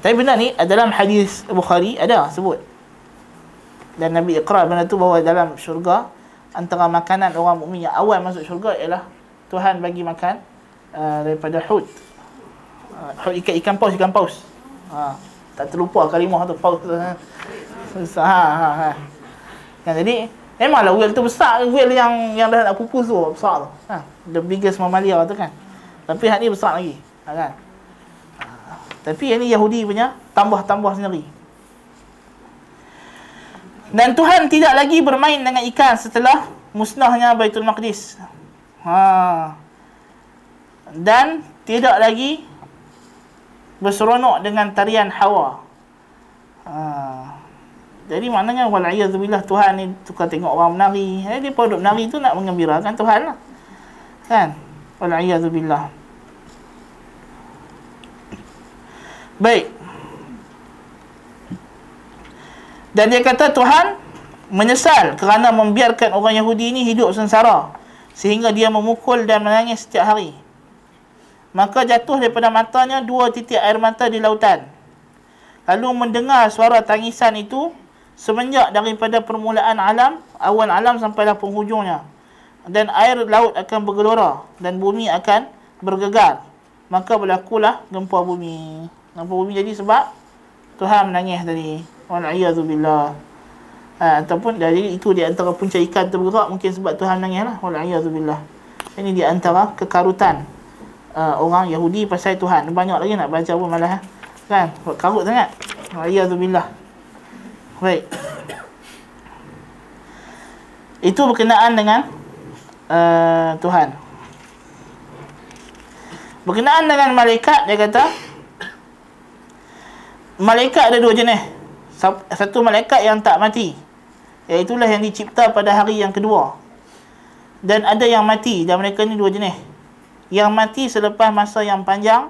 Tapi benda ni dalam hadis Bukhari ada sebut, dan Nabi iqrar benda tu bahawa dalam syurga antara makanan orang mukmin yang awal masuk syurga ialah Tuhan bagi makan daripada hut. Hut ikan paus, tak terlupa kalimah tu, paus. Kan, jadi memanglah whale tu besar, whale yang dah nak pupus tu besar tu. The biggest mammalia tu kan. Tapi hak ni besar lagi. Kan? Tapi yang ni Yahudi punya tambah-tambah sendiri. Dan Tuhan tidak lagi bermain dengan ikan setelah musnahnya Baitul Maqdis. Dan tidak lagi berseronok dengan tarian Hawa. Jadi maknanya wal'iyadzubillah, Tuhan ni suka tengok orang menari. Dia produk menari tu nak mengembirakan Tuhan lah. Kan? Wal'iyadzubillah. Baik. Dan dia kata Tuhan menyesal kerana membiarkan orang Yahudi ini hidup sengsara sehingga dia memukul dan menangis setiap hari. Maka jatuh daripada matanya 2 titik air mata di lautan. Lalu mendengar suara tangisan itu semenjak daripada permulaan alam, awal alam sampailah penghujungnya. Dan air laut akan bergelora dan bumi akan bergegar. Maka berlakulah gempa bumi. Gempa bumi jadi sebab Tuhan menangis tadi. Wal'iyadzubillah. Ataupun dari itu di antara punca ikan terbergerak, mungkin sebab Tuhan menangis lah. Wal'iyadzubillah. Ini di antara kekarutan orang Yahudi pasal Tuhan. Banyak lagi nak baca pun malah. Kan? Karut sangat. Wal'iyadzubillah. Baik. Itu berkenaan dengan Tuhan. Berkenaan dengan malaikat, dia kata malaikat ada 2 jenis. Satu malaikat yang tak mati, iaitulah yang dicipta pada hari yang kedua. Dan ada yang mati, dan mereka ni 2 jenis. Yang mati selepas masa yang panjang,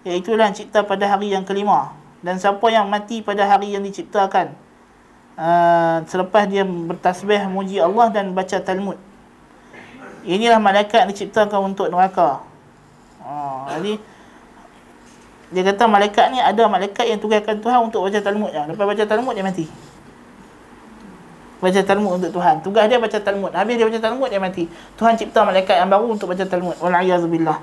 iaitulah yang cipta pada hari yang kelima. Dan siapa yang mati pada hari yang diciptakan, selepas dia bertasbih muji Allah dan baca Talmud, inilah malaikat yang diciptakan untuk neraka. Jadi dia kata malaikat ni, ada malaikat yang tugaskan Tuhan untuk baca Talmud. Lepas baca Talmud dia mati. Baca Talmud untuk Tuhan. Tugas dia baca Talmud. Habis dia baca Talmud dia mati. Tuhan cipta malaikat yang baru untuk baca Talmud. Wal'iyadzubillah.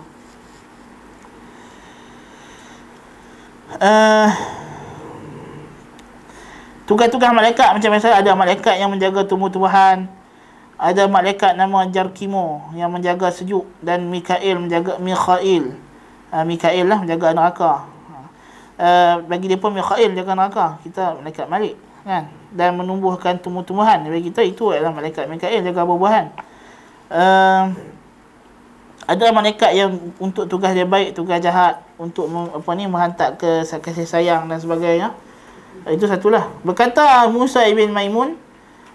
Tugas-tugas malaikat macam biasa, ada malaikat yang menjaga tumbuh-tumbuhan, ada malaikat nama Jarkimo yang menjaga sejuk, dan Mikail menjaga Mikail lah menjaga neraka. Bagi dia pun Mikail jaga neraka, kita malaikat Malik, kan? Dan menumbuhkan tumbuh-tumbuhan. Bagi kita itu adalah malaikat Mikail jaga buah-buahan. Ada malaikat yang untuk tugas dia baik, tugas jahat, untuk menghantar ke kasih sayang dan sebagainya. Itu satulah. Berkata Musa ibn Maimun,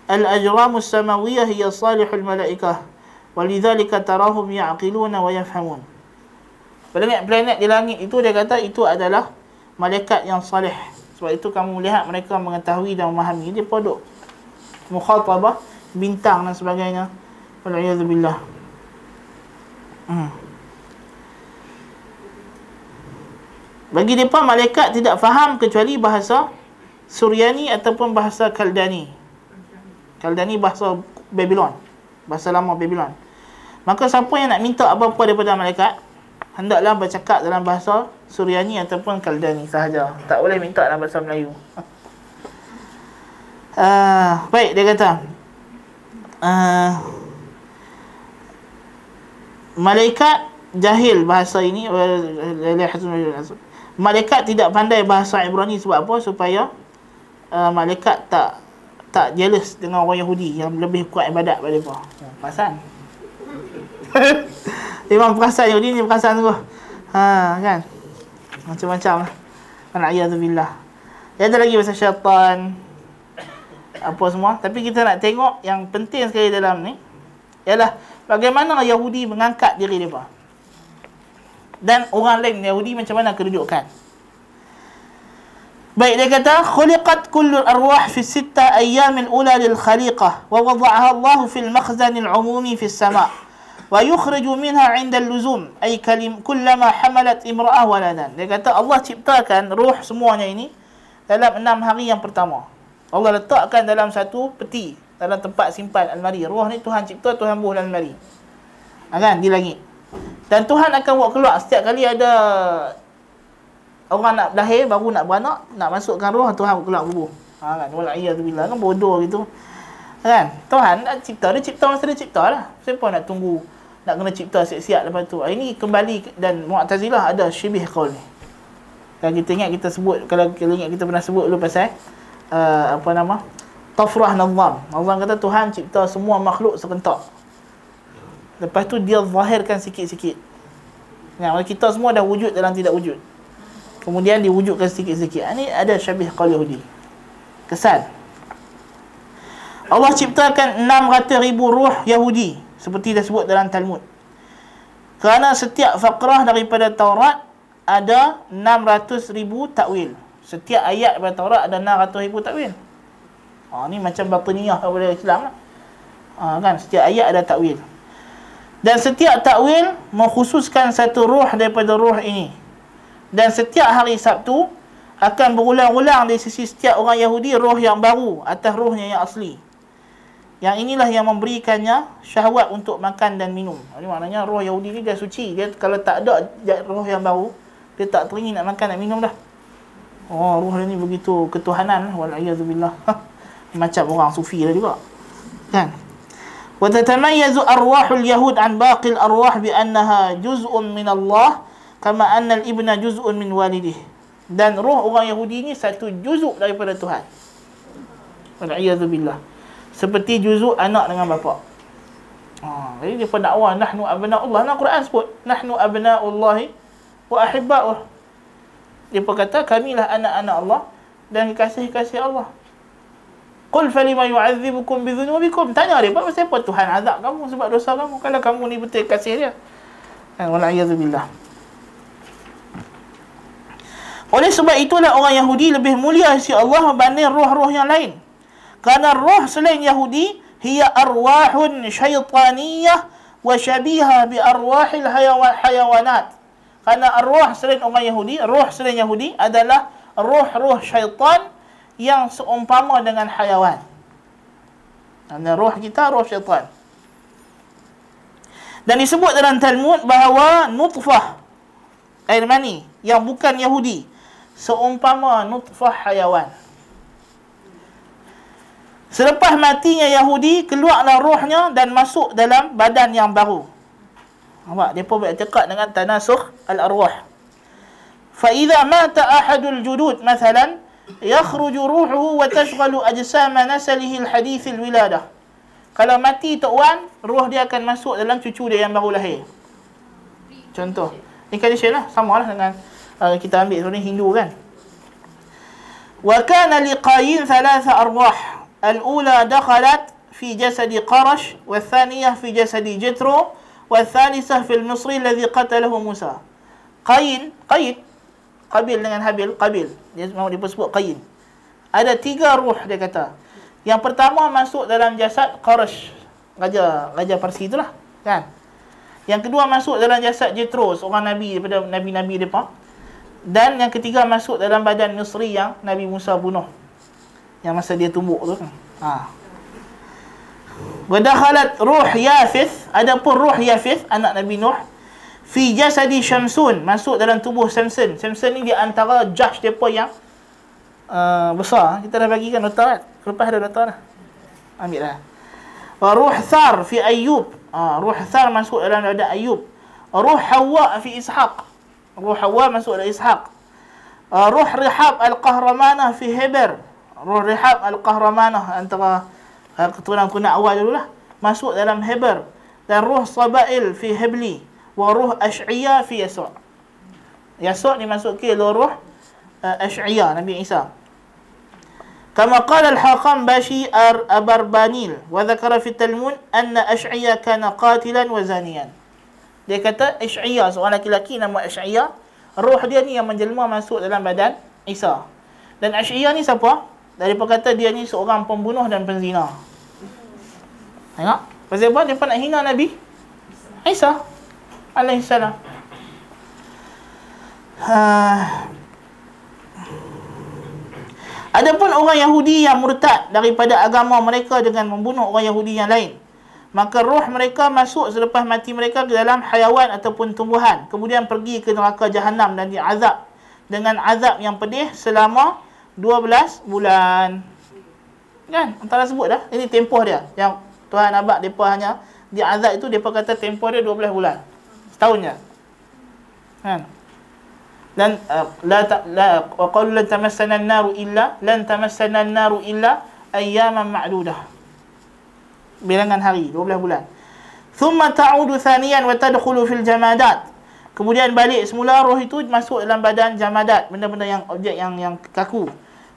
al-ajramus samawiyah hiya salihul malaikah, walidhalika tarahum ya'qiluna wa yafhamun. Planet-planet di langit itu, dia kata itu adalah malaikat yang salih. Sebab itu kamu melihat mereka mengetahui dan memahami. Dia produk mukhatabah, bintang dan sebagainya. Wal'iyadzubillah. Bagi mereka malaikat tidak faham kecuali bahasa Suryani ataupun bahasa Kaldani. Kaldani bahasa Babylon, bahasa lama Babylon. Maka siapa yang nak minta apa-apa daripada malaikat, hendaklah bercakap dalam bahasa Suryani ataupun Kaldani sahaja. Tak boleh minta dalam bahasa Melayu. Baik, dia kata malaikat jahil bahasa ini. Malaikat tidak pandai bahasa Ibrani. Sebab apa? Supaya malaikat tak jealous dengan orang Yahudi yang lebih kuat ibadat pada mereka. Perasan? Memang perasan Yahudi ni, perasan tu. Kan? Macam-macam lah. Wal'iyadzubillah. Dia ada lagi pasal syaitan, apa semua. Tapi kita nak tengok yang penting sekali dalam ni ialah bagaimana Yahudi mengangkat diri mereka, dan orang lain Yahudi macam mana kedudukan. Baik, dia kata khuliqat kullu arwah fi 6 ayyam al-ula lil khaliqah wa wada'aha Allah fi al-makhzan al-umumi fi as-sama' wa yukhriju minha 'inda al-luzum ay kullama hamalat imra'ah waladan. Dia kata Allah ciptakan ruh semuanya ini dalam 6 hari yang pertama. Allah letakkan dalam satu peti, dalam tempat simpan almari. Ruh ni Tuhan cipta, Tuhan buh dalam almari. Kan, di langit. Dan Tuhan akan buat keluar setiap kali ada orang nak lahir, baru nak beranak, nak masukkan roh, Tuhan keluar kubur. Kan, wal'iyadzubillah, kan bodoh gitu. Kan, Tuhan nak cipta, dia cipta masa dia cipta lah. Siapa nak tunggu, nak kena cipta siap-siap lepas tu. Ini kembali, dan Mu'tazilah ada syibih qaul ni. Kalau kita ingat, kita sebut, kalau ingat kita pernah sebut dulu pasal Tafrah Nazam. Nazam kata Tuhan cipta semua makhluk serentak. Lepas tu dia zahirkan sikit-sikit. Nah, kita semua dah wujud dalam tidak wujud. Kemudian diwujudkan sikit-sikit. Ini ada syabih qaul Yahudi. Kesan. Allah ciptakan 600,000 ruh Yahudi seperti disebut dalam Talmud. Kerana setiap faqrah daripada Taurat ada 600,000 takwil. Setiap ayat daripada Taurat ada 600,000 takwil. Ni macam batiniyah daripada Islam lah. Kan setiap ayat ada takwil. Dan setiap takwil mengkhususkan satu ruh daripada ruh ini. Dan setiap hari Sabtu akan berulang-ulang di sisi setiap orang Yahudi ruh yang baru atas ruhnya yang asli. Yang inilah yang memberikannya syahwat untuk makan dan minum. Ini maknanya roh Yahudi ni dia suci. Dia kalau tak ada roh yang baru, dia tak teringin nak makan nak minum dah. Roh dia ni begitu ketuhanan. Wal'iyadzubillah. Macam orang sufi lah juga. Kan? Wa tatamayyazu arwahul yahud an baqil arwah bi annaha juz'un min Allah kama anna al-ibna juz'un min walidih. Dan roh orang Yahudi ni satu juzuk daripada Tuhan. Wal'iyadzubillah. Seperti juzuk anak dengan bapa. Jadi dia pendakwa nahnu abna'ullah. Nah Quran sebut nahnu abna'ullahi wa ahibba'uh. Dia kata kamilah anak-anak Allah dan kekasih-kasih Allah. Qul falima yu'adzibukum bidhunubikum. Tanya dia, pasal apa Tuhan azab kamu sebab dosa kamu kalau kamu ni betul kasih dia. Wal'iyadzubillah. Oleh sebab itulah orang Yahudi lebih mulia sisi Allah berbanding roh-roh yang lain. Kerana roh selain Yahudi hiya arwahun syaitaniyah wa syabiha bi arwahil hayawanat. Kerana arwah selain orang Yahudi, roh selain Yahudi adalah roh-roh syaitan yang seumpama dengan hayawan. Kerana roh kita roh syaitan. Dan disebut dalam Talmud bahawa nutfah air mani yang bukan Yahudi seumpama nutfah hayawan. Selepas matinya Yahudi, keluarlah rohnya dan masuk dalam badan yang baru. Nampak? Dia pun beriktikad dengan tanasukh al-arwah. فَإِذَا مَاتَ أَحَدُ الْجُدُودِ مَثَلًا يَخْرُجُ رُوحُهُ وَتَشْغَلُ أَجْسَامَ نَسَلِهِ الْحَدِيثِ الْوِلَادَةِ. Kalau mati Tok Wan, roh dia akan masuk dalam cucu dia yang baru lahir. Contoh. Incarnation lah. Sama lah dengan kita ambil sebenarnya Hindu kan. وَكَانَ لِقَايِنْ ثَلَاثَ أَرْوَاحٍ الأولى دخلت في جسد قرش والثانية في جسد جترو والثالثة في المصري الذي قتله موسى. قاين قابيل dengan Habil, Qabil. Dia memang disebut Qayin. Ada 3 ruh dia kata. Yang pertama masuk dalam jasad Qarash, raja Parsi itulah, kan? Yang kedua masuk dalam jasad Jethro, seorang nabi daripada nabi-nabi depa. Dan yang ketiga masuk dalam badan Misri yang Nabi Musa bunuh. Yang masa dia tumbuk tu kan. Wa dakhalat ruh Yafith, adapun ruh Yafith anak Nabi Nuh fi jasadi Syamsun, masuk dalam tubuh Samson. Samson ni di antara judge depa yang besar. Kita dah bagikan nota kan? Lepas ada nota dah. Ambil dah. Wa ruh Thar fi Ayyub. Ruh Thar masuk dalam badan Ayyub. Ruh Hawa fi Ishaq. Ruh Hawa masuk dalam Ishaq. Ruh Rihab al-Qahramanah fi Heber. Ruh Rihab al-Qahramanah antara keturunan awal dululah, masuk dalam Heber. Dan ruh Sabail fi Hebli. Wa ruh Ash'iyah fi Yasur. Yasur dimasuk ke ruh Ash'iyah Nabi Isa. Kama qala al-Haqam Bashi Abarbanil wa dhakara fi Talmud anna Ash'iyah kana qatilan wa zaniyan. Dia kata Ash'iyah, seorang lelaki nama Ash'iyah, roh dia ni yang menjelma masuk dalam badan Isa. Dan Ash'iyah ni siapa? Dari perkata dia ni seorang pembunuh dan penzina. Tengok. Pasal apa? Dia nak hina Nabi Isa alaihissalam. Adapun orang Yahudi yang murtad daripada agama mereka dengan membunuh orang Yahudi yang lain, maka roh mereka masuk selepas mati mereka ke dalam hayawan ataupun tumbuhan, kemudian pergi ke neraka Jahannam dan diazab dengan azab yang pedih selama 12 bulan. Kan? Antara sebut dah. Ini tempoh dia. Yang Tuhan abad mereka hanya diazab itu, mereka kata tempoh dia 12 bulan. Setahun je. Kan? Dan wa qalu lan tamassana an-naru illa ayyaman ma'dudah. Bilangan hari, 12 bulan. Thumma ta'udu thaniyan wa tadkhulu fil jamadat. Kemudian balik semula roh itu masuk dalam badan jamadat, benda-benda yang objek yang kaku.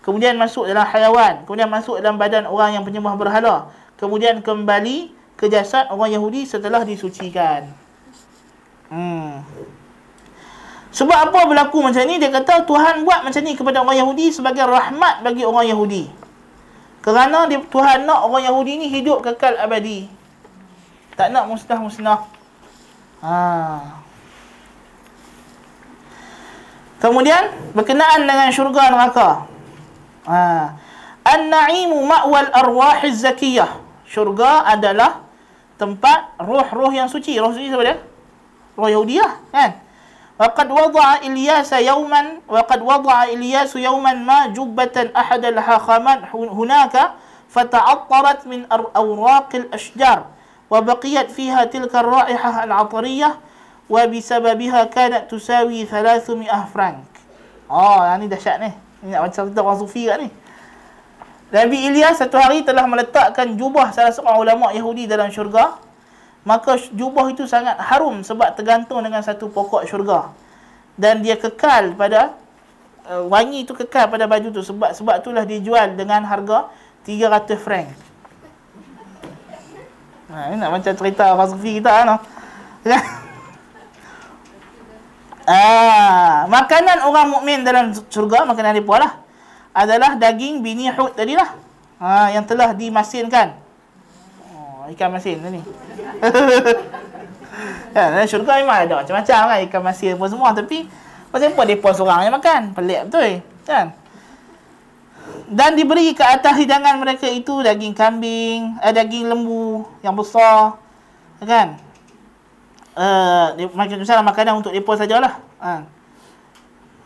Kemudian masuk dalam hayawan, kemudian masuk dalam badan orang yang penyembah berhala. Kemudian kembali ke jasad orang Yahudi setelah disucikan. Sebab apa berlaku macam ni? Dia kata Tuhan buat macam ni kepada orang Yahudi sebagai rahmat bagi orang Yahudi. Kerana Tuhan nak orang Yahudi ni hidup kekal abadi. Tak nak musnah-musnah. Kemudian berkenaan dengan syurga neraka. An-na'imu ma'wal arwahiz zakiyah. Syurga adalah tempat roh-roh yang suci. Roh suci siapa dia? Roh Yahudi lah, kan? وقد وضع إلياس يوما ما جبة أحد الحاخامات هناك فتعطرت من أوراق الأشجار وبقيت فيها تلك الرائحة العطرية وبسببها كانت تساوي 300 فرنك. Ini dahsyat ni. Ini nak baca cerita orang sufi kat ni. Nabi Ilyas satu hari telah meletakkan jubah salah seorang ulama Yahudi dalam syurga. Maka jubah itu sangat harum sebab tergantung dengan satu pokok syurga. Dan dia kekal pada wangi itu kekal pada baju tu sebab itulah dijual dengan harga 300 franc. Ini nak macam cerita falsafi kita kan. Makanan orang mukmin dalam syurga, makanan mereka lah, adalah daging bini hud tadilah. Yang telah dimasinkan. Ikan masin ni. Dalam syurga memang ada macam-macam kan, ikan masin apa semua, tapi pasal apa mereka seorang yang makan? Pelik betul kan? Dan diberi ke atas hidangan mereka itu daging kambing, daging lembu yang besar, kan? Macam makanan untuk mereka sajalah.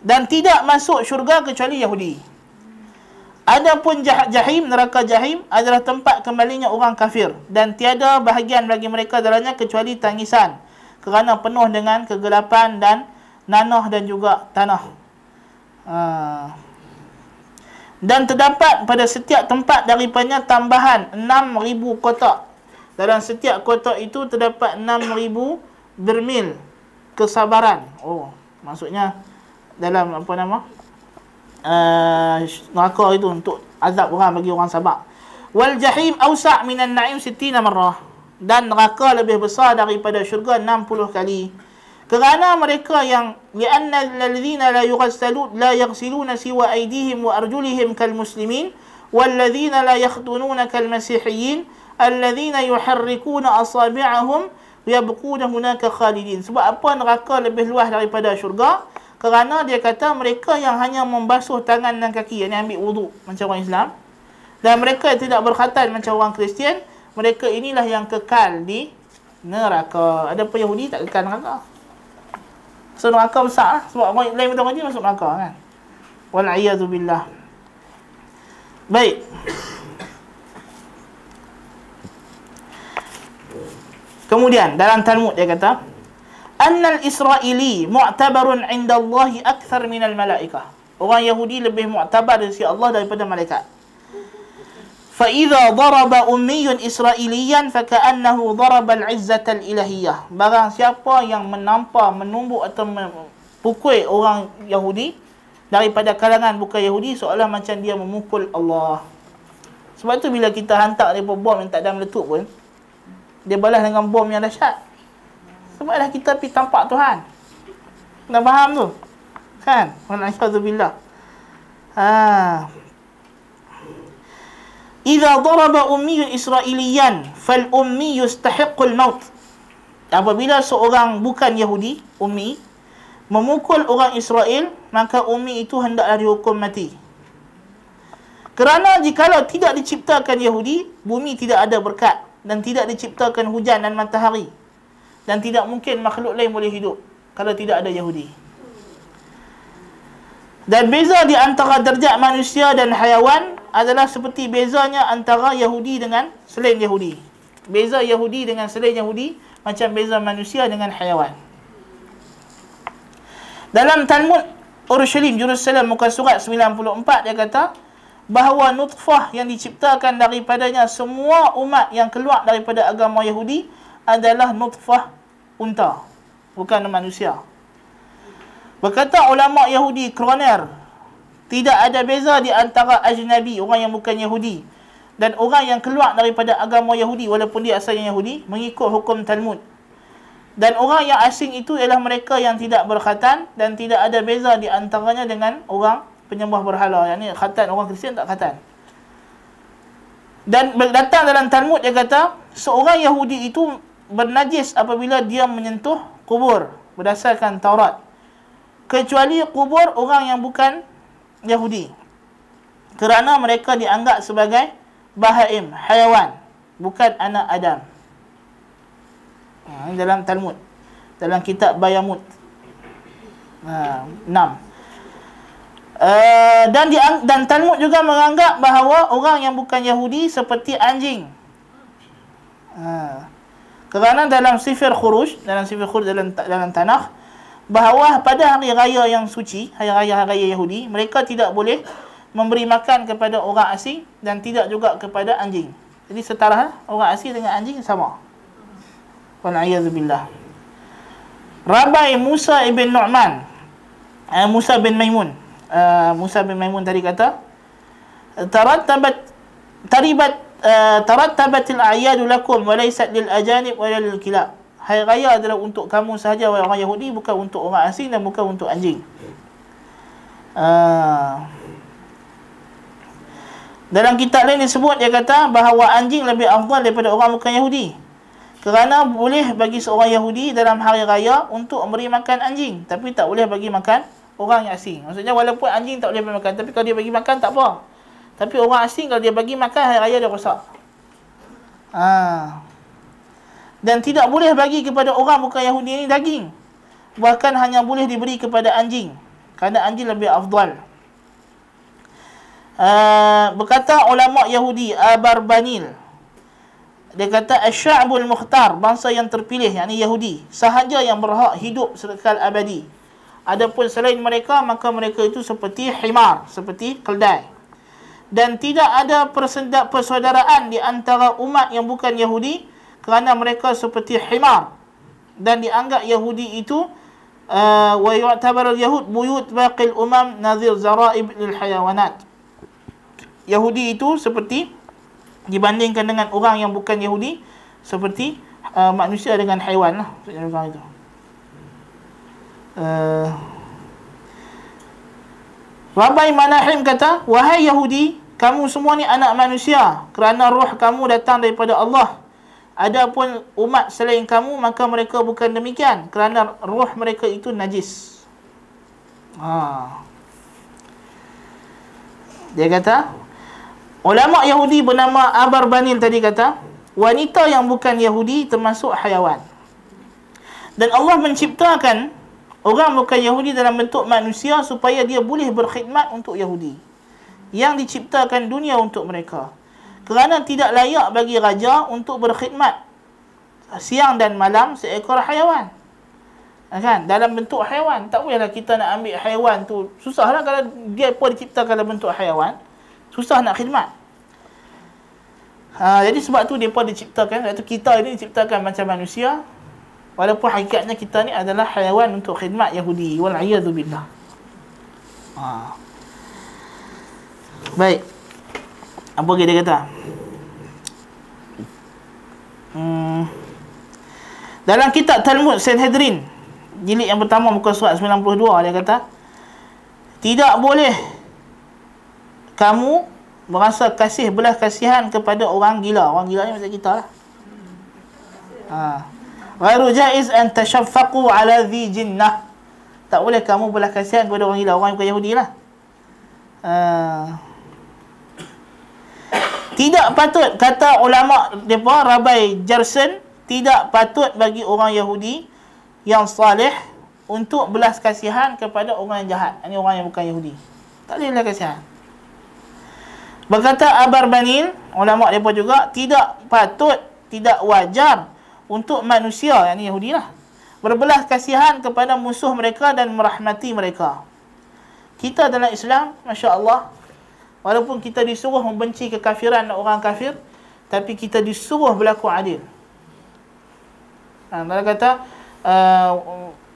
Dan tidak masuk syurga kecuali Yahudi. Adapun jahim, neraka jahim adalah tempat kembalinya orang kafir dan tiada bahagian bagi mereka dalamnya kecuali tangisan kerana penuh dengan kegelapan dan nanah dan juga tanah. Dan terdapat pada setiap tempat daripadanya tambahan 6,000 kotak. Dalam setiap kotak itu terdapat 6,000 bermil kesabaran. Maksudnya dalam apa nama? Neraka itu untuk azab orang bagi orang sabar. Wal jahim awsa' minan na'im 60 marrah. Dan neraka lebih besar daripada syurga 60 kali. Kerana mereka yang li'anna alladhina la yaghsiluna siwa aydihim wa arjulihim kal muslimin walladhina la yakhdununa kal masihiyyin alladhina yuharrikuna asabi'ahum yabquna hunaka khalidin. Sebab apa neraka lebih luas daripada syurga? Kerana dia kata mereka yang hanya membasuh tangan dan kaki, yang ambil wuduk macam orang Islam, dan mereka yang tidak berkhatan macam orang Kristian, mereka inilah yang kekal di neraka. Adapun Yahudi tak kekal neraka. So neraka besar lah. Sebab orang lain betul orang masuk neraka kan. Wal'iyadzubillah. Baik. Kemudian dalam Talmud dia kata Annal Israeli mu'tabarun 'inda Allah akthar min al-malaikah. Orang Yahudi lebih mu'tabar di sisi Allah daripada malaikat. Fa idza daraba ummiyun israiliyan fa ka'annahu daraba al-'izzata al-ilahiyyah. Barang siapa yang menampar, menumbuk atau memukul orang Yahudi daripada kalangan bukan Yahudi, seolah macam dia memukul Allah. Sebab tu bila kita hantar depa bom yang tak ada meletup pun, dia balas dengan bom yang dahsyat. Sebab dah kita pergi tampak Tuhan. Dah faham tu? Kan? Wal'iyadzubillah. Idza daraba ummiyun israiliyan fal ummi yastahiqqul maut. Apabila seorang bukan Yahudi, ummi, memukul orang Israel, maka ummi itu hendaklah dihukum mati. Kerana jikalau tidak diciptakan Yahudi, bumi tidak ada berkat dan tidak diciptakan hujan dan matahari. Dan tidak mungkin makhluk lain boleh hidup kalau tidak ada Yahudi. Dan beza di antara darjat manusia dan hayawan adalah seperti bezanya antara Yahudi dengan selain Yahudi. Beza Yahudi dengan selain Yahudi macam beza manusia dengan hayawan. Dalam Talmud Urushalim Jerusalem muka surat 94 dia kata bahawa nutfah yang diciptakan daripadanya semua umat yang keluar daripada agama Yahudi adalah nutfah unta, bukan manusia. Berkata ulama Yahudi Kroner, tidak ada beza di antara ajnabi, orang yang bukan Yahudi, dan orang yang keluar daripada agama Yahudi walaupun dia asalnya Yahudi, mengikut hukum Talmud. Dan orang yang asing itu ialah mereka yang tidak berkhatan, dan tidak ada beza di antaranya dengan orang penyembah berhala. Yang ni khatan, orang Kristian tak khatan. Dan datang dalam Talmud, dia kata seorang Yahudi itu bernajis apabila dia menyentuh kubur berdasarkan Taurat, kecuali kubur orang yang bukan Yahudi, kerana mereka dianggap sebagai bahaim, haiwan, bukan anak Adam. Ini dalam Talmud, dalam kitab Bayamut 6. Dan Talmud juga menganggap bahawa orang yang bukan Yahudi seperti anjing. Kerana dalam Sifir Khuruj, dalam Tanakh, bahawa pada hari raya yang suci, hari raya Yahudi, mereka tidak boleh memberi makan kepada orang asing dan tidak juga kepada anjing. Jadi setara orang asing dengan anjing sama. Wal'iyadzubillah. Rabai Musa ibn Nu'man, Musa bin Maimun tadi kata, tarattabatil a'yadu lakum wa laysat lil ajanib wa lil kilab. Hari raya adalah untuk kamu sahaja, orang Yahudi, bukan untuk orang asing dan bukan untuk anjing. Dalam kitab lain disebut, dia kata bahawa anjing lebih afdal daripada orang bukan Yahudi, kerana boleh bagi seorang Yahudi dalam hari raya untuk memberi makan anjing, tapi tak boleh bagi makan orang yang asing. Maksudnya walaupun anjing tak boleh bagi makan, tapi kalau dia bagi makan tak apa. Tapi orang asing kalau dia bagi makan, hari raya dia rosak. Dan tidak boleh bagi kepada orang bukan Yahudi ini daging, bahkan hanya boleh diberi kepada anjing, kerana anjing lebih afdal. Berkata ulama Yahudi Abarbanil, dia kata Asy-Sya'bul Mukhtar, bangsa yang terpilih, yakni Yahudi, sahaja yang berhak hidup sekal abadi. Adapun selain mereka, maka mereka itu seperti himar, seperti keldai. Dan tidak ada persaudaraan di antara umat yang bukan Yahudi, kerana mereka seperti himar, dan dianggap Yahudi itu wa yu'tabar al-yahud buyut baqil umam nadhir zaraib lil hayawanat. Yahudi itu seperti, dibandingkan dengan orang yang bukan Yahudi, seperti manusia dengan haiwan lah. Orang itu. Rabai Manahim kata, wahai Yahudi, kamu semua ni anak manusia, kerana roh kamu datang daripada Allah. Adapun umat selain kamu, maka mereka bukan demikian, kerana roh mereka itu najis. Dia kata, ulama Yahudi bernama Abarbanil tadi kata, wanita yang bukan Yahudi termasuk haiwan. Dan Allah menciptakan orang bukan Yahudi dalam bentuk manusia supaya dia boleh berkhidmat untuk Yahudi, yang diciptakan dunia untuk mereka. Kerana tidak layak bagi raja untuk berkhidmat siang dan malam seekor haiwan. Kan? Dalam bentuk haiwan. Tak bolehlah kita nak ambil haiwan tu. Susahlah kalau dia pun diciptakan dalam bentuk haiwan. Susah nak khidmat. Jadi sebab tu dia pun diciptakan. Sebab tu kita ini diciptakan macam manusia, walaupun hakikatnya kita ni adalah haiwan untuk khidmat Yahudi. Wal'iyadzubillah. Baik. Apa lagi dia kata? Dalam kitab Talmud Sanhedrin, jilid yang pertama muka surat 92, dia kata, tidak boleh kamu merasa kasih belas kasihan kepada orang gila. Orang gila ni macam kita lah. Ghairu jaiz an tashaffaqu ala dhi jinnah. Tak boleh kamu belas kasihan kepada orang gila, orang bukan Yahudi lah. Tidak patut, kata ulama depa Rabai Jerson, tidak patut bagi orang Yahudi yang salih untuk belas kasihan kepada orang yang jahat. Ini orang yang bukan Yahudi. Tak boleh belas kasihan. Berkata Abarbanil, ulama depa juga, tidak patut, tidak wajar untuk manusia, yang ini Yahudi lah, berbelas kasihan kepada musuh mereka dan merahmati mereka. Kita dalam Islam, Masya Allah, Walaupun kita disuruh membenci kekafiran dan orang kafir, tapi kita disuruh berlaku adil. Allah kata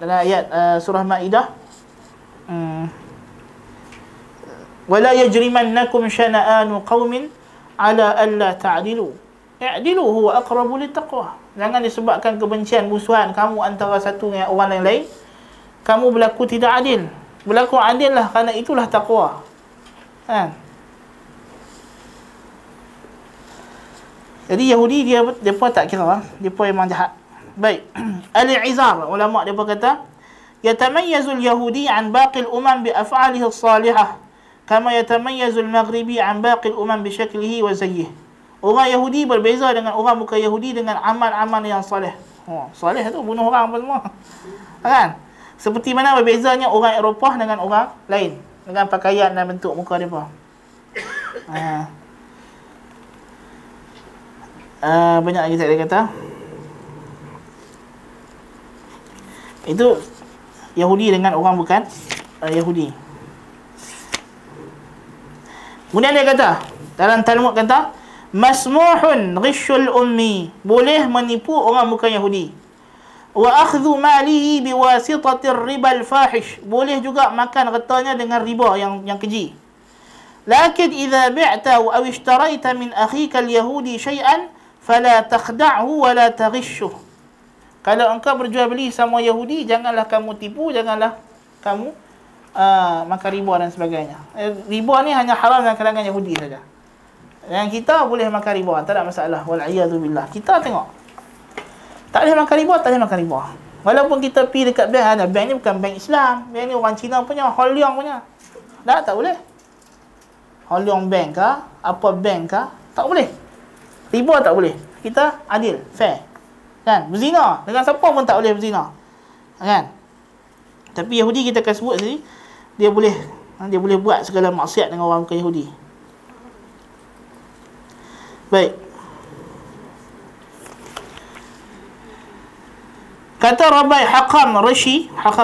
dalam ayat surah Maidah, wala yajrimannakum syana'anu qaumin ala alla ta'dilu i'dilu huwa aqrabu littaqwa. Jangan disebabkan kebencian, musuhan kamu antara satu dengan orang lain, kamu berlaku tidak adil. Berlaku adil lah, kerana itulah taqwa. Jadi Yahudi dia pun tak kira, dia pun memang jahat. Baik. Al-Izar, ulama dia pun kata, yatamayyazu al-Yahudi an baqi al-umam bi af'alihi as-salihah kama yatamayyazu al-Maghribi an baqi al-umam bi shaklihi wa zayyih. Orang Yahudi berbeza dengan orang bukan Yahudi dengan amal-amal yang soleh. Soleh tu bunuh orang apa semua. Kan? Seperti mana berbezanya orang Eropah dengan orang lain dengan pakaian dan bentuk muka mereka. Banyak lagi saya kata. Itu Yahudi dengan orang bukan Yahudi. Kemudian dia kata, dalam Talmud kata, masmuhun ghishul ummi, boleh menipu orang bukan Yahudi. Wa akhdhu malihi biwasitatir riba al-fahish, boleh juga makan hartanya dengan riba yang keji. Lakin idza bi'ta aw ishtaraita min akhika al-yahudi shay'an fala takhda'hu wa la taghishhu. Kalau engkau berjual beli sama Yahudi, janganlah kamu tipu, janganlah kamu makan riba dan sebagainya. Riba ni hanya haram dalam kalangan Yahudi saja. Yang kita boleh makan riba, tak ada masalah. Wal'iyadzubillah. Kita tengok, tak boleh makan riba, tak boleh makan riba. Walaupun kita pergi dekat bank, bank ni bukan bank Islam, bank ni orang Cina punya, Hong Leong punya. Tak boleh. Hong Leong bank ke, apa bank ke, tak boleh. Riba tak boleh. Kita adil, fair. Kan? Berzina, dengan siapa pun tak boleh berzina. Kan? Tapi Yahudi kita akan sebut sini, dia boleh buat segala maksiat dengan orang bukan Yahudi. Baik. Kata Rabai Hakam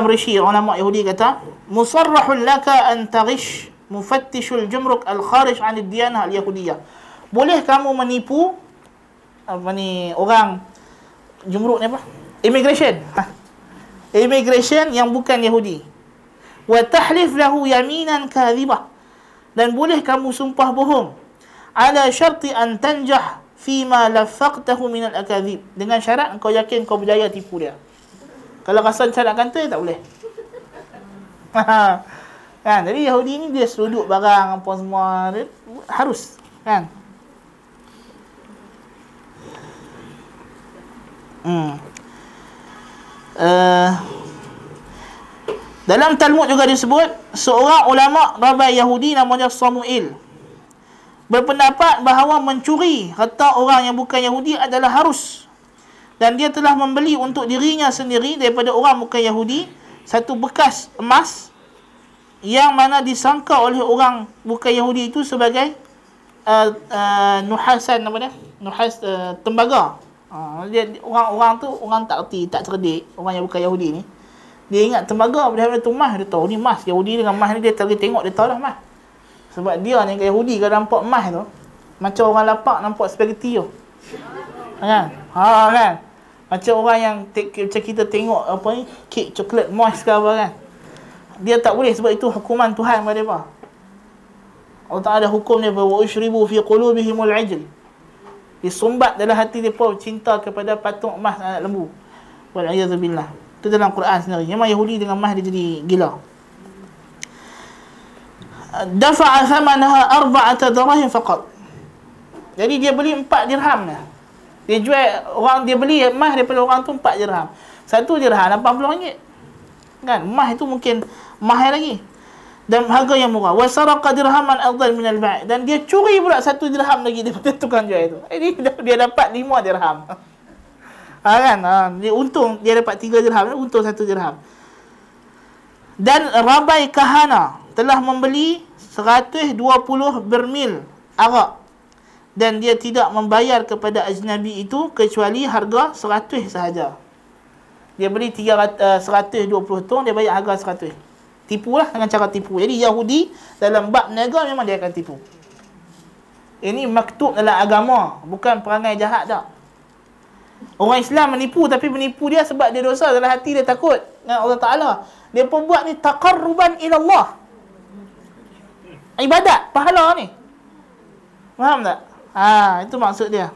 Rishi, ulama Yahudi kata, musarrahun laka an taghish mufattishul jumruk al-kharij 'an ad-diyanah al-yahudiyah. Boleh kamu menipu orang jumruk ni apa? Immigration. Immigration yang bukan Yahudi. Wa tahlif lahu yaminan kadhibah. Dan boleh kamu sumpah bohong ala syarti an tanjah fima lafaqtahu min al-akadhib, dengan syarat engkau yakin kau berjaya tipu dia. Kalau rasa syarat kata tak boleh. Kan? Jadi Yahudi ni dia seruduk barang apa semua, dia harus kan. Dalam Talmud juga disebut seorang ulama Rabai Yahudi namanya Samuel berpendapat bahawa mencuri harta orang yang bukan Yahudi adalah harus, dan dia telah membeli untuk dirinya sendiri daripada orang bukan Yahudi satu bekas emas yang mana disangka oleh orang bukan Yahudi itu sebagai nuhasan apa dia? Nuhas tembaga. Dia orang tu orang tak erti, tak cerdik, orang yang bukan Yahudi ni. Dia ingat tembaga daripada tu emas, dia tahu ni emas. Yahudi dengan emas ni dia terus tengok, dia tahu dah emas. Sebab dia ni kat Yahudi kalau nampak emas tu macam orang lapak nampak spaghetti tu. Kan? Kan? Macam orang yang macam kita tengok apa ni, kek coklat moist ke apa kan. Dia tak boleh, sebab itu hukuman Tuhan pada dia. Allah Ta'ala hukum dia bahawa usyribu fi qulubihimul ajl. Disumbat dalam hati mereka cinta kepada patung emas anak lembu. Wal'iyadzubillah. Itu dalam Quran sendiri. Memang Yahudi dengan emas dia jadi gila. Dafa'a thamanaha 4 dirham faqat. Jadi dia beli 4 dirham dah. Dia jual orang, dia beli emas daripada orang tu 4 dirham. 1 dirham RM80. Kan? Emas itu mungkin mahal lagi. Dan harga yang murah. Wa saraqa dirhaman afdal min al-bai'. Dan dia curi pula 1 dirham lagi daripada tukang jual itu. Dia dapat 5 dirham. Kan? Dia untung, dia dapat 3 dirham, dia untung 1 dirham. Dan Rabai Kahana telah membeli 120 bermil arak, dan dia tidak membayar kepada ajnabi itu kecuali harga 100 sahaja. Dia beli 120 tong, dia bayar harga 100. Tipulah dengan cara tipu. Jadi Yahudi dalam bab niaga memang dia akan tipu. Ini maktub dalam agama, bukan perangai jahat tak. Orang Islam menipu, tapi menipu dia sebab dia dosa dalam hati, dia takut dengan Allah Ta'ala. Dia pun buat ni taqarruban ila Allah. Ibadat, pahala ni. Faham tak? Itu maksud dia.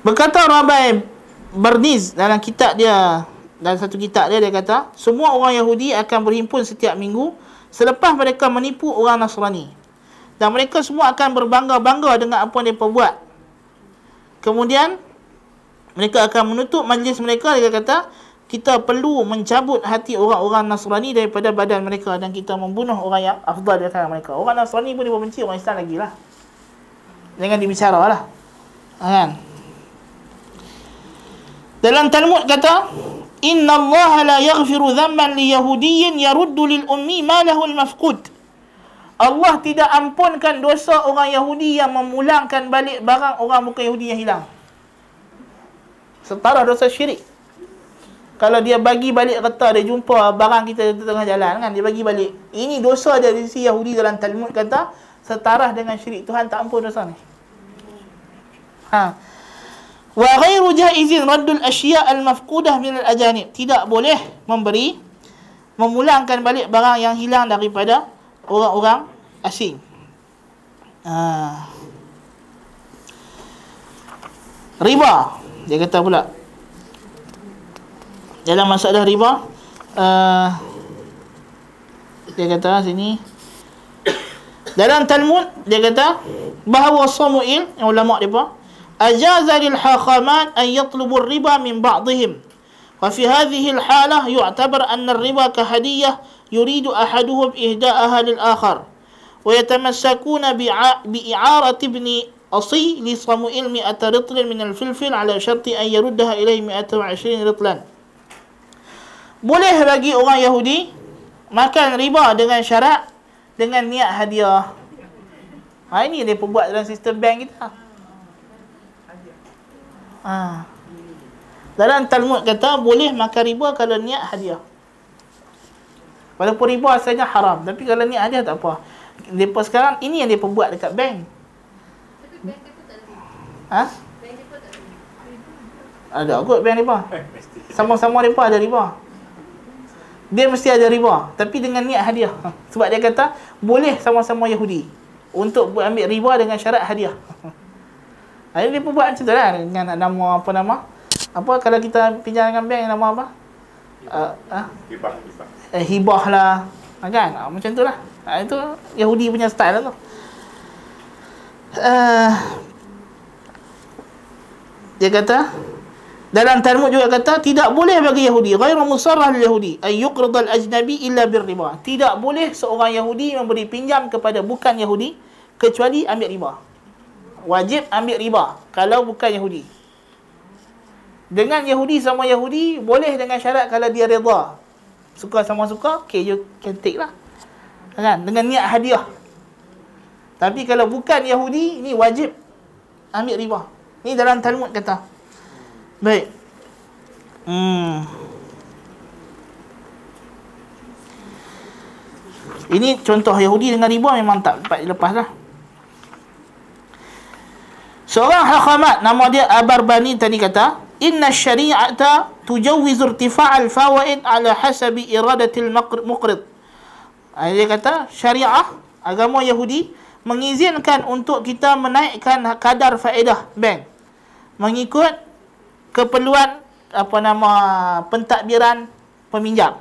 Berkata Rabai Barniz dalam kitab dia, dalam satu kitab dia kata, semua orang Yahudi akan berhimpun setiap minggu selepas mereka menipu orang Nasrani. Dan mereka semua akan berbangga-bangga dengan apa yang mereka buat. Kemudian mereka akan menutup majlis mereka. Dia kata, kita perlu mencabut hati orang-orang Nasrani daripada badan mereka, dan kita membunuh orang yang afdal di antara mereka. Orang Nasrani pun dia benci orang Islam lagi lah. Jangan dibicara lah. Kan? Dalam Talmud kata, Inna Allah la yaghfiru dhamman li yahudiyyin yaruddu lil ummi ma lahu al mafqud. Allah tidak ampunkan dosa orang Yahudi yang memulangkan balik barang orang bukan Yahudi yang hilang. Setara dosa syirik. Kalau dia bagi balik kereta, dia jumpa barang kita di tengah jalan kan, dia bagi balik. Ini dosa dari si Yahudi dalam Talmud kata setara dengan syirik. Tuhan tak ampun dosa ni. Wa ghairu jaizin raddul asya' al-mafqudah min al-ajanib. Tidak boleh memulangkan balik barang yang hilang daripada orang-orang asing. Riba, dia kata pula dalam masalah riba, dia kata sini dalam Talmud dia kata bahawa Samuel, yang ulama depa, ajaza lil hakaman an yatlubu riba min ba'dihim, wa fi hadhihi al halah yu'tabar anna ar-riba ka hadiyah yuridu ahaduhum ihda'aha lil akhar wa yatamassakuna bi'a'arati ibni Asi li Samuel 100 ritlan min al-filfil ala syarti an yaruddaha ilayhi 120 ritlan. Boleh bagi orang Yahudi makan riba dengan syarat, dengan niat hadiah. Ini dia buat dalam sistem bank kita. Dalam Talmud kata boleh makan riba kalau niat hadiah. Walaupun riba asalnya haram, tapi kalau niat hadiah tak apa. Depa sekarang ini yang dia buat dekat bank. Tapi bank depa tak ada. Bank depa tak ada. Ada kot bank depa. Sama-sama depa ada riba. Dia mesti ada riba, tapi dengan niat hadiah. Sebab dia kata boleh sama-sama Yahudi untuk ambil riba dengan syarat hadiah. Ini dia pun buat macam tu lah, dengan nama apa nama? Apa kalau kita pinjam dengan bank, nama apa? Hibah lah. Kan? Macam tu lah. Itu Yahudi punya style lah tu. Dia kata dalam Talmud juga kata tidak boleh bagi Yahudi ghairu musarrah lil Yahudi ay yuqrid al ajnabi illa bir riba. Tidak boleh seorang Yahudi memberi pinjam kepada bukan Yahudi kecuali ambil riba. Wajib ambil riba kalau bukan Yahudi. Dengan Yahudi sama Yahudi boleh dengan syarat kalau dia redha. Suka sama suka, okay, you can take lah. Kan? Dengan niat hadiah. Tapi kalau bukan Yahudi, ni wajib ambil riba. Ni dalam Talmud kata. Baik. Ini contoh Yahudi dengan riba memang tak dapat dilepas lah. Seorang hakamat nama dia Abarbani tadi kata, inna syari'ata tujawwizu irtifa'al fawaid ala hasabi iradatil muqrid. Dia kata syariah agama Yahudi mengizinkan untuk kita menaikkan kadar faedah bank mengikut keperluan pentadbiran peminjam.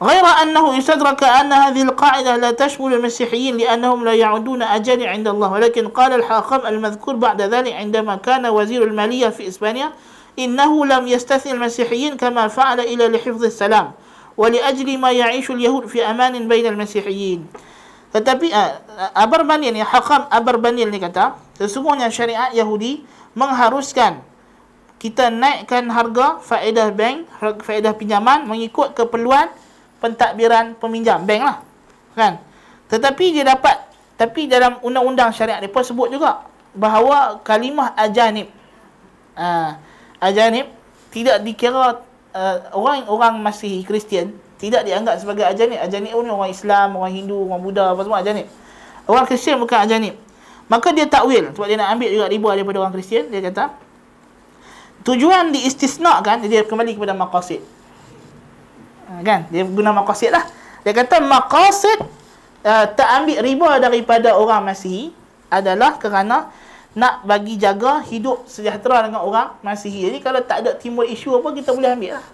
غير أنه يستدرك أن هذه القاعدة لا تشمل المسيحيين لأنهم لا يعدون أجل عند الله. ولكن قال الحاكم المذكور بعد ذلك عندما كان وزير المالية في إسبانيا إنه لم يستثني المسيحيين كما فعل إلى لحفظ السلام ولأجل ما يعيش اليهود في أمان بين المسيحيين. Tetapi Abarbanil ni, Hakam Abarbanil ni kata, sesungguhnya syariat Yahudi mengharuskan kita naikkan harga faedah bank, faedah pinjaman mengikut keperluan pentadbiran peminjam bank lah, kan? Tetapi dia dapat, tapi dalam undang-undang syariat depa sebut juga bahawa kalimah ajanib, ajanib tidak dikira orang Masihi Kristian tidak dianggap sebagai ajanib. Ajanib ni orang Islam, orang Hindu, orang Buddha, apa semua ajanib. Orang Kristian bukan ajanib. Maka dia takwil, sebab dia nak ambil juga riba daripada orang Kristian. Dia kata tujuan diistisnakan, dia kembali kepada maqasid. Kan? Dia guna maqasid lah. Dia kata maqasid tak ambil riba daripada orang Masihi adalah kerana nak bagi jaga hidup sejahtera dengan orang Masihi. Jadi kalau tak ada timbul isu apa, kita boleh ambil lah.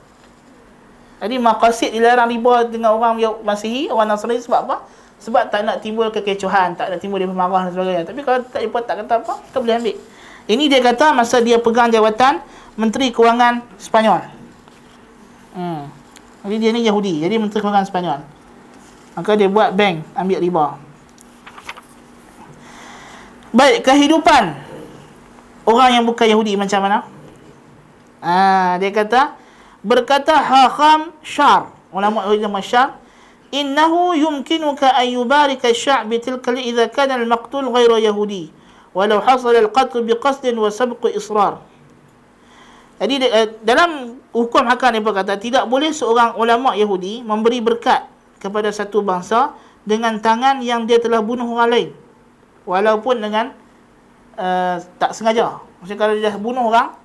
Jadi maqasid dilarang riba dengan orang Masihi, orang Nasrani sebab apa? Sebab tak nak timbul kekecohan, tak nak timbul dia marah dan sebagainya. Tapi kalau tak kata apa, kita boleh ambil. Ini dia kata masa dia pegang jawatan Menteri Kewangan Sepanyol. Jadi dia ni Yahudi, jadi Menteri Kewangan Sepanyol. Maka dia buat bank ambil riba. Baik, kehidupan orang yang bukan Yahudi macam mana? Dia kata, berkata Hakham Syar, ulama Syar, innahu yumkinuka an yubarika asy-sya'b tilka idza kana al-maqtul ghayra yahudi walau hasala al-qatl biqasd wa sabq israr. Jadi dalam hukum hakam dia berkata tidak boleh seorang ulama Yahudi memberi berkat kepada satu bangsa dengan tangan yang dia telah bunuh orang lain, walaupun dengan tak sengaja. Maksudnya kalau dia dah bunuh orang,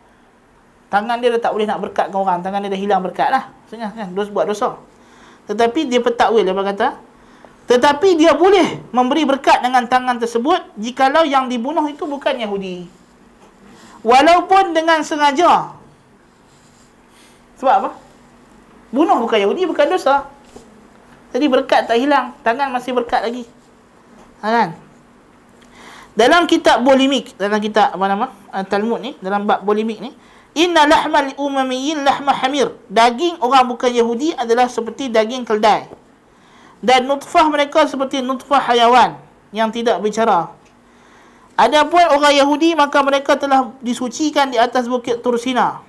tangan dia dah tak boleh nak berkatkan orang, tangan dia dah hilang berkat lah. Maksudnya kan, buat dosa. Tetapi dia pentakwil, dia berkata, tetapi dia boleh memberi berkat dengan tangan tersebut jikalau yang dibunuh itu bukan Yahudi, walaupun dengan sengaja. Sebab apa? Bunuh bukan Yahudi, bukan dosa. Jadi berkat tak hilang, tangan masih berkat lagi. Kan? Dalam kitab Bolimik, dalam kitab apa nama? Talmud ni, dalam bab Bolimik ni, inna lahmal umamiyyin lahma hamir. Daging orang bukan Yahudi adalah seperti daging keldai. Dan nutfah mereka seperti nutfah hayawan yang tidak bicara. Adapun orang Yahudi, maka mereka telah disucikan di atas bukit Tursina.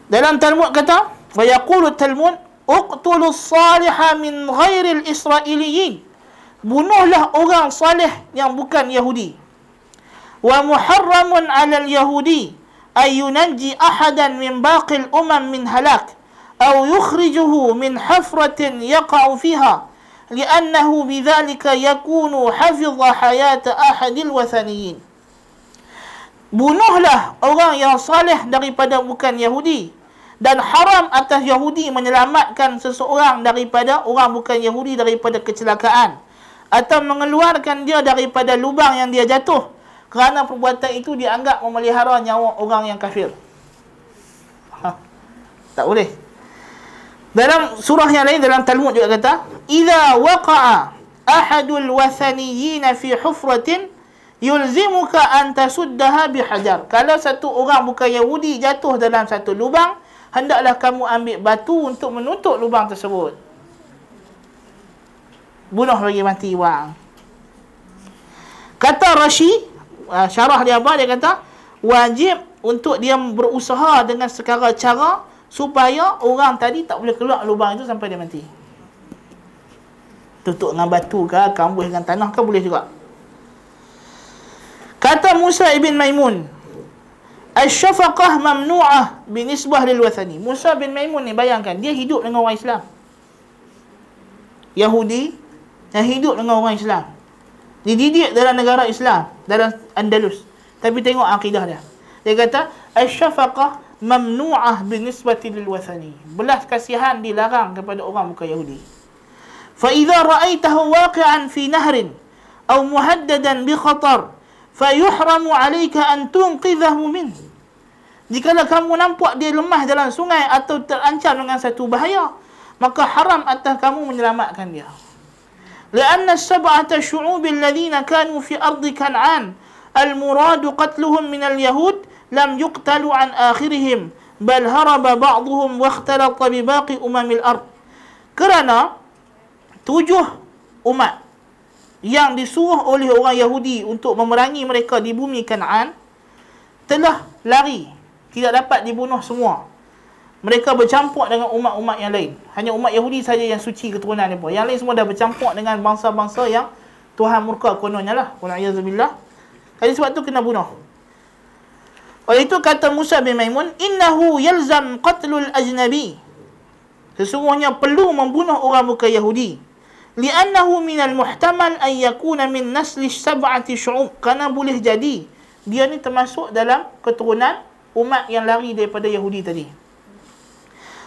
Dalam Talmud kata, wa yaqulu Talmud, uqtulu as-saliha min ghairi al-israiliyyin. Bunuhlah orang salih yang bukan Yahudi. Wa muharramun 'ala al-yahudi ay yunajji ahadan min baqi al-umam min halak aw yukhrijuhu min hafratin yaqa'u fiha li'annahu bidzalika yakunu hafidha hayat ahadil wathaniyin. Bunuhlah orang yang saleh daripada bukan Yahudi, dan haram atas Yahudi menyelamatkan seseorang daripada orang bukan Yahudi daripada kecelakaan atau mengeluarkan dia daripada lubang yang dia jatuh, kerana perbuatan itu dianggap memelihara nyawa orang yang kafir. Tak boleh. Dalam surah yang lain, dalam Talmud juga kata, idza waqa'a ahadul wathaniyyin fi hufratin yulzimuka an tasuddaha bihajar. Kalau satu orang bukan Yahudi jatuh dalam satu lubang, hendaklah kamu ambil batu untuk menutup lubang tersebut. Bunuh bagi mati orang. Kata Rashi, syarah dia apa? Dia kata wajib untuk dia berusaha dengan segala cara supaya orang tadi tak boleh keluar lubang itu sampai dia mati. Tutup dengan batu ke, kambuh dengan tanah ke, boleh juga. Kata Musa ibn Maimun, asy-syafaqah mamnu'ah binisbah lil wathani. Musa bin Maimun ni, bayangkan, dia hidup dengan orang Islam, Yahudi yang hidup dengan orang Islam, dididik dalam negara Islam, dalam Andalus, tapi tengok akidah dia. Dia kata asy-syafaqah mamnu'ah binisbati lil wathani. Belas kasihan dilarang kepada orang bukan Yahudi. Fa idza ra'aitahu waqi'an fi nahrin aw muhaddadan bi khatar fayuhramu 'alayka an tunqidhahu min. Jikalau kamu nampak dia lemah dalam sungai atau terancam dengan satu bahaya, maka haram atas kamu menyelamatkan dia. Lianna as-sab'ata syu'ub alladhina kanu fi ardi Kan'an al-muradu qatluhum min al-yahud lam yuqtalu an akhirihim bal haraba ba'dhum wa ikhtalata bi baqi umamil ard. Kerana 7 umat yang disuruh oleh orang Yahudi untuk memerangi mereka di bumi Kan'an telah lari, tidak dapat dibunuh semua. Mereka bercampur dengan umat-umat yang lain. Hanya umat Yahudi saja yang suci keturunan mereka. Yang lain semua dah bercampur dengan bangsa-bangsa yang Tuhan murka kononnya lah. Wal'iyadzubillah. Jadi sebab tu kena bunuh. Oleh itu kata Musa bin Maimun, innahu yalzam qatlul ajnabi. Sesungguhnya perlu membunuh orang bukan Yahudi. Li'annahu minal muhtamal an yakuna min nasli sab'ati syu'ub. Kerana boleh jadi dia ni termasuk dalam keturunan umat yang lari daripada Yahudi tadi.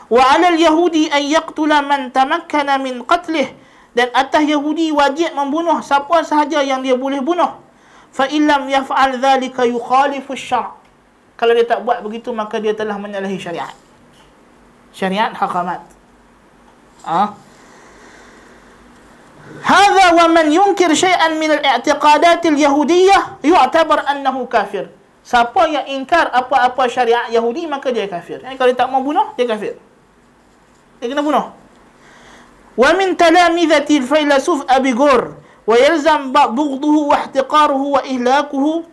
Wa 'alal yahudi an yaqtula man tamakkana min qatlih. Dan atas Yahudi wajib membunuh siapa sahaja yang dia boleh bunuh. Fa illam yaf'al dhalika yukhalifu asy-syar'. Kalau dia tak buat begitu maka dia telah menyalahi syariat. Syariat hakamat. Hadha wa man yunkir syai'an min al-i'tiqadat al-yahudiyyah yu'tabar annahu kafir. Siapa yang ingkar apa-apa syariat Yahudi maka dia kafir. Yani kalau dia tak mau bunuh dia kafir. Dia kena bunuh. Wa min talamizati al-filasuf Abi Gur wa yalzam bughduhu wa ihtiqaruhu wa ihlakuhu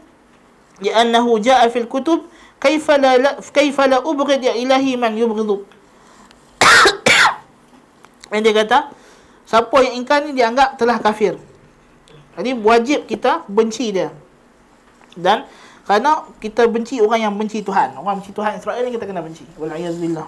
li'annahu ja'a fil kutub kaifa la ubghid ya ilahi man yubghidu. Dia kata siapa yang ingkar ni dianggap telah kafir. Jadi wajib kita benci dia. Dan kerana kita benci orang yang benci Tuhan. Orang benci Tuhan Israel ni kita kena benci. Wal'iyazbillah.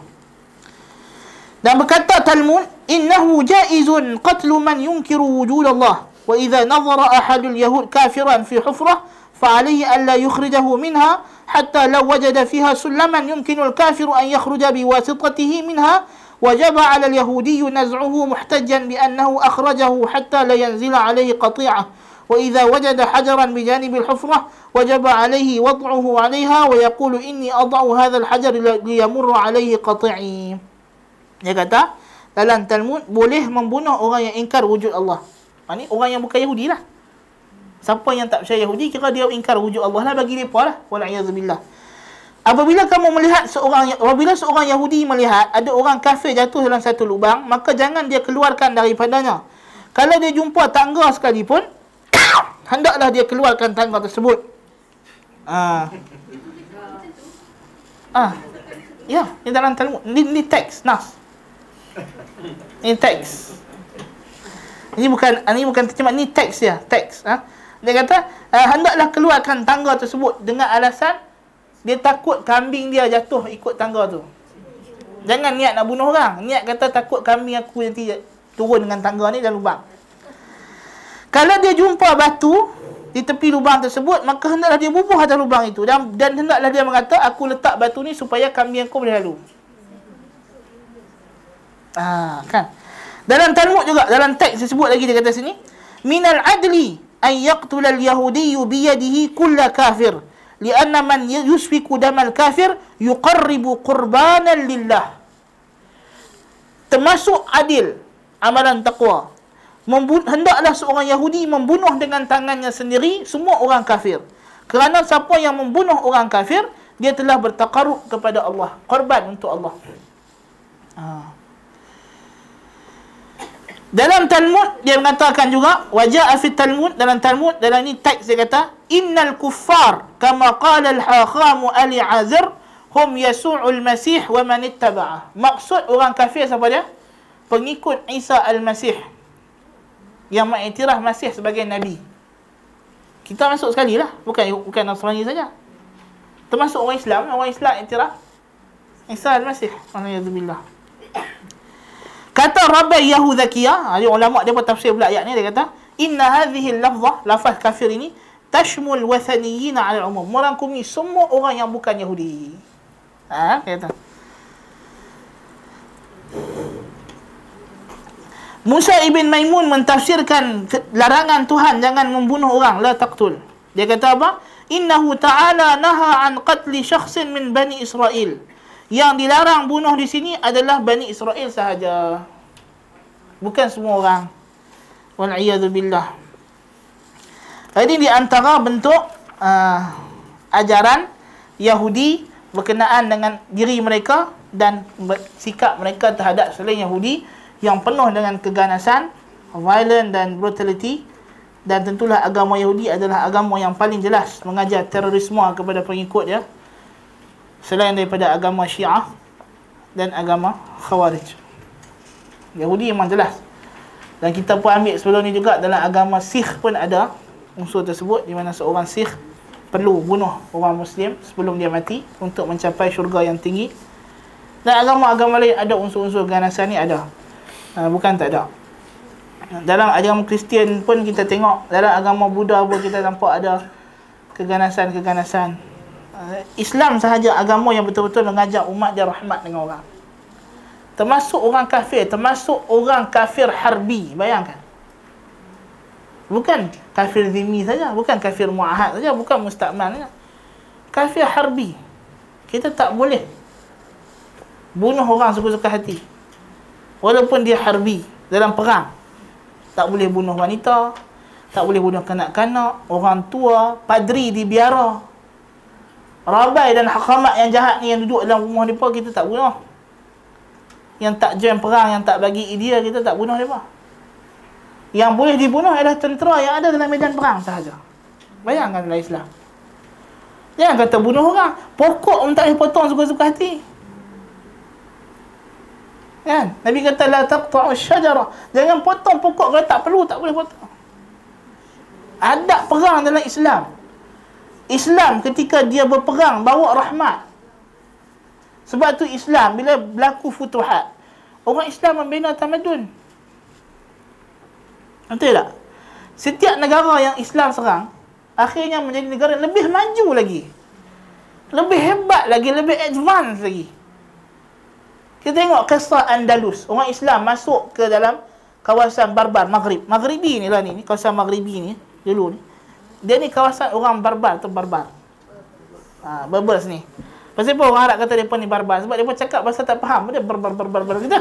Dan berkata Talmud, innahu jaizun qatlu man yunkiru wujud Allah. Wa idha nazara ahadul yahud kafiran fi hufrah, fa'alayhi an la yukhrijahu minha, hatta law wajada fiha sulaman yumkinu al-kafiru an yakhruja biwasitatihi minha, وجب على اليهودي نزعه محتجا بأنه أخرجه حتى لا ينزل عليه قطيعة وإذا وجد حجرا بجانب الحفرة وجب عليه وضعه عليها ويقول إني أضع هذا الحجر ليمر عليه قطيعي. Dia kata dalam Talmud boleh membunuh orang yang ingkar wujud Allah. Ini orang yang bukan Yahudi lah. Siapa yang tak percaya Yahudi kira dia ingkar wujud Allah lah bagi mereka lah. Wal'iyadzubillah. Apabila seorang Yahudi melihat ada orang kafir jatuh dalam satu lubang, maka jangan dia keluarkan daripadanya. Kalau dia jumpa tangga sekalipun, hendaklah dia keluarkan tangga tersebut. Ya, ini dalam Talmud. Ini teks, nas. Ini teks. Ini bukan terjemah, ini teks dia, teks. Dia kata, hendaklah keluarkan tangga tersebut dengan alasan dia takut kambing dia jatuh ikut tangga tu. Jangan niat nak bunuh orang. Niat kata takut kambing aku nanti turun dengan tangga ni dalam lubang. Kalau dia jumpa batu di tepi lubang tersebut, maka hendaklah dia bubuh atas lubang itu. Dan hendaklah dia mengata, aku letak batu ni supaya kambing aku boleh lalu. Kan? Dalam Talmud juga, dalam teks disebut lagi dia kata sini, minal adli an yaqtula al-yahudiyyu biyadihi kulla kafir. Lianna man yusfiku damal kafir yuqarribu qurbanan lillah. Termasuk adil amalan taqwa. Hendaklah seorang Yahudi membunuh dengan tangannya sendiri semua orang kafir. Kerana siapa yang membunuh orang kafir, dia telah bertaqarrub kepada Allah, korban untuk Allah. Dalam Talmud dia mengatakan juga, waja'a fi Talmud, dalam Talmud dalam ni teks dia kata, innal kuffar kama qala al-Hakham Ali Azir hum yasu'ul masih wa man ittaba'ah. Maksud orang kafir siapa dia? Pengikut Isa al-Masih yang mengiktiraf Masih sebagai nabi. Kita masuk sekali lah, bukan Nasrani saja. Termasuk orang Islam iktiraf Isa al-Masih. Alhamdulillah. Kata Rabi Yahudzakiya, ada ulama dia buat tafsir pula ayat ni, dia kata, inna hadhihi al-lafzah, lafaz kafir ini, tashmul wathaniyina 'ala al-umum, merangkumi semua orang yang bukan Yahudi. Kata. Musa ibn Maimun mentafsirkan larangan Tuhan jangan membunuh orang, la taqtul. Dia kata apa? Innahu ta'ala naha an qatli syakhsin min bani Israel. Yang dilarang bunuh di sini adalah Bani Israel sahaja. Bukan semua orang. Wal'iyadzubillah. Jadi di antara bentuk ajaran Yahudi berkenaan dengan diri mereka dan sikap mereka terhadap selain Yahudi yang penuh dengan keganasan, violent dan brutality. Dan tentulah agama Yahudi adalah agama yang paling jelas mengajar terorisme kepada pengikut dia, selain daripada agama Syiah dan agama Khawarij. Yahudi memang jelas Dan kita pun ambil sebelum ni juga dalam agama Sikh pun ada unsur tersebut, di mana seorang Sikh perlu bunuh orang Muslim sebelum dia mati untuk mencapai syurga yang tinggi. Dan agama-agama lain ada unsur-unsur keganasan ni ada. Bukan tak ada. Dalam agama Kristian pun kita tengok, dalam agama Buddha pun kita nampak ada keganasan-keganasan. Islam sahaja agama yang betul-betul mengajar umat dia rahmat dengan orang. Termasuk orang kafir, termasuk orang kafir harbi. Bayangkan. Bukan kafir zimmi saja, bukan kafir muahad saja, bukan mustakmal saja. Kafir harbi. Kita tak boleh bunuh orang suka-suka hati. Walaupun dia harbi dalam perang. Tak boleh bunuh wanita, tak boleh bunuh kanak-kanak, orang tua, padri dibiara. Rabai dan hakamat yang jahat ni yang duduk dalam rumah mereka kita tak bunuh. Yang tak join perang, yang tak bagi idea, kita tak bunuh mereka. Yang boleh dibunuh adalah tentera yang ada dalam medan perang sahaja. Bayangkan dalam Islam. Jangan kata bunuh orang. Pokok pun tak boleh potong suka-suka hati. Kan? Nabi kata la taqta'u syajara. Jangan potong pokok kalau tak perlu, tak boleh potong. Adab perang dalam Islam. Islam ketika dia berperang bawa rahmat. Sebab tu Islam bila berlaku futuhat, orang Islam membina tamadun. Betul tak? Setiap negara yang Islam serang akhirnya menjadi negara yang lebih maju lagi, lebih hebat lagi, lebih advance lagi. Kita tengok kisah Andalus. Orang Islam masuk ke dalam kawasan barbar Maghrib. Maghribi ni lah ni kawasan Maghribi ni dulu ni. Dia ni kawasan orang barbar tu barbar. Berbers ni. Pasal apa orang Arab kata mereka ni barbar? Sebab mereka cakap bahasa tak faham. Dia barbar gitu.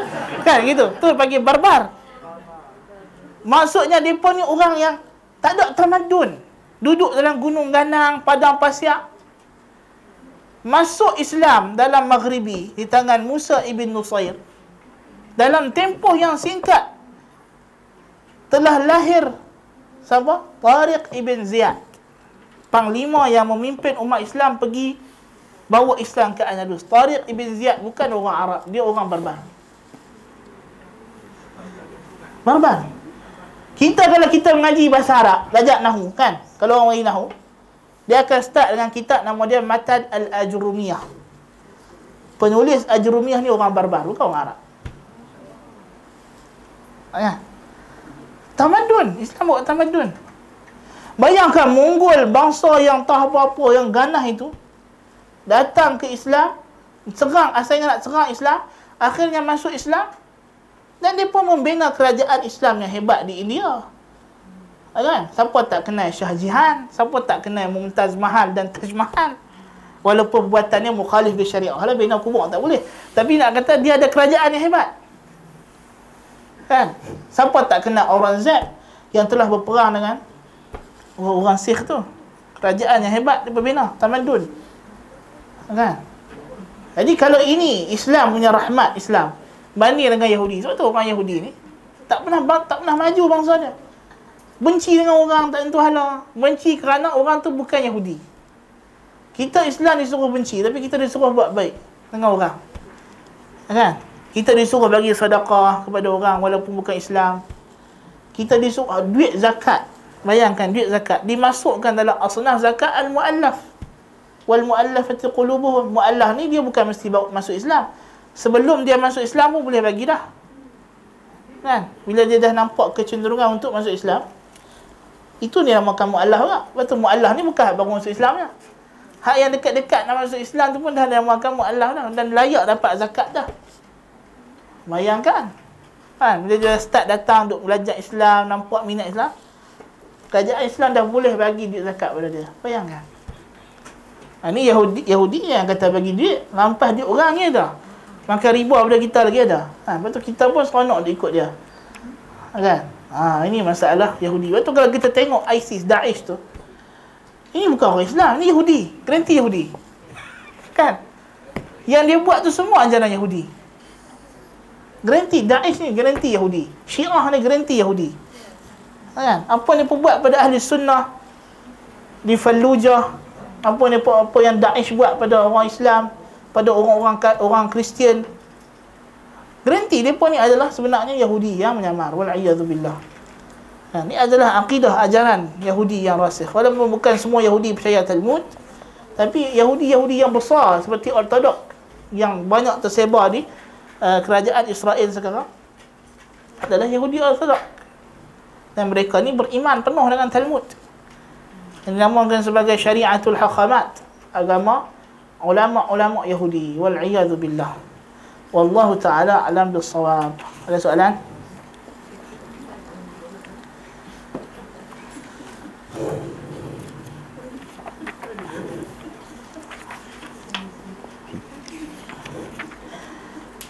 Kan gitu. Tu panggil barbar. Maksudnya mereka ni orang yang tak ada tamadun. Duduk dalam gunung ganang, padang pasir. Masuk Islam dalam Maghribi di tangan Musa ibn Nusair. Dalam tempoh yang singkat telah lahir siapa? Tariq ibn Ziyad, panglima yang memimpin umat Islam pergi bawa Islam ke Andalus. Tariq ibn Ziyad bukan orang Arab, dia orang barbar. Barbar. Kita kalau kita mengaji bahasa Arab, belajar Nahu kan? Kalau orang mengaji Nahu, dia akan start dengan kitab nama dia Matan Al-Ajrumiyah. Penulis Ajrumiyah ni orang barbar, bukan orang Arab. Ya. Tamadun, Islam bawa tamadun. Bayangkan Mongol, bangsa yang tak apa-apa, yang ganah itu, datang ke Islam, serang, asalnya nak serang Islam, akhirnya masuk Islam, dan dia pun membina kerajaan Islam yang hebat di India. Kan? Siapa tak kenal Shah Jahan, siapa tak kenal Mumtaz Mahal dan Taj Mahal. Walaupun perbuatannya mukhalif dengan syariah. Kalau bina kubur tak boleh. Tapi nak kata dia ada kerajaan yang hebat. Kan? Siapa tak kenal Aurangzeb yang telah berperang dengan orang Sikh tu. Kerajaan yang hebat dia berbina tamadun. Kan? Jadi kalau ini Islam punya rahmat Islam banding dengan Yahudi. Sebab tu orang Yahudi ni tak pernah maju bangsa dia. Benci dengan orang tak tentu hala. Benci kerana orang tu bukan Yahudi. Kita Islam disuruh benci, tapi kita disuruh buat baik dengan orang. Kan? Kita disuruh bagi sedekah kepada orang walaupun bukan Islam. Kita disuruh duit zakat. Bayangkan duit zakat dimasukkan dalam asnaf zakat al-muallaf. Wal muallafati qulubuhum. Muallaf ni dia bukan mesti masuk Islam. Sebelum dia masuk Islam pun boleh bagi dah. Kan? Bila dia dah nampak kecenderungan untuk masuk Islam, itu dia namakan muallaf juga. Betul, muallaf ni bukan baru masuk Islam dah. Hak yang dekat-dekat nak masuk Islam tu pun dah namakan muallaf dah. Dan layak dapat zakat dah. Bayangkan. Kan? Bila dia start datang untuk belajar Islam, nampak minat Islam, kerajaan Islam dah boleh bagi duit zakat pada dia. Bayangkan. Ni Yahudi yang kata bagi duit, lampas duit orang ni dah. Makan riba pada kita lagi ada. Lepas tu kita pun seronok dia ikut dia. Kan? Ini masalah Yahudi. Lepas tu kalau kita tengok ISIS, Daesh tu, ini bukan orang Islam, ni Yahudi. Garanti Yahudi. Kan? Yang dia buat tu semua ajaran Yahudi. Garanti Daesh ni garanti Yahudi. Syiah ni garanti Yahudi. Kan? Apa ni buat pada ahli sunnah di Fallujah, apa yang Daesh buat pada orang Islam, pada orang Kristian, Garanti mereka ni adalah sebenarnya Yahudi yang menyamar. Wal'iyadzubillah. Ini adalah akidah ajaran Yahudi yang rasikh. Walaupun bukan semua Yahudi percaya Talmud, tapi Yahudi-Yahudi yang besar seperti Ortodok yang banyak tersebar di kerajaan Israel sekarang adalah Yahudi Ortodok. Dan mereka ni beriman penuh dengan Talmud. Yang dinamakan sebagai syariatul hakamat, agama ulama-ulama Yahudi. Wal'iyadzubillah. Wallahu ta'ala alam bis-shawab. Ada soalan?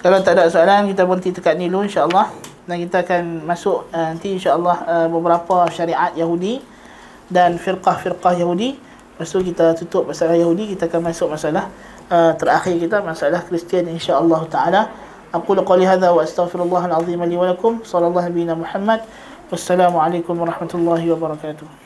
Kalau tak ada soalan, kita berhenti dekat ni dulu insya-Allah. Dan kita akan masuk nanti insya-Allah beberapa syariat Yahudi dan firqah-firqah Yahudi. Lepas tu kita tutup masalah Yahudi, kita akan masuk masalah terakhir kita, masalah Kristian insya-Allah taala. Aku qali hadza wa astaghfirullahal azim li wa lakum. Sallallahu alaihi Muhammad. Wassalamualaikum warahmatullahi wabarakatuh.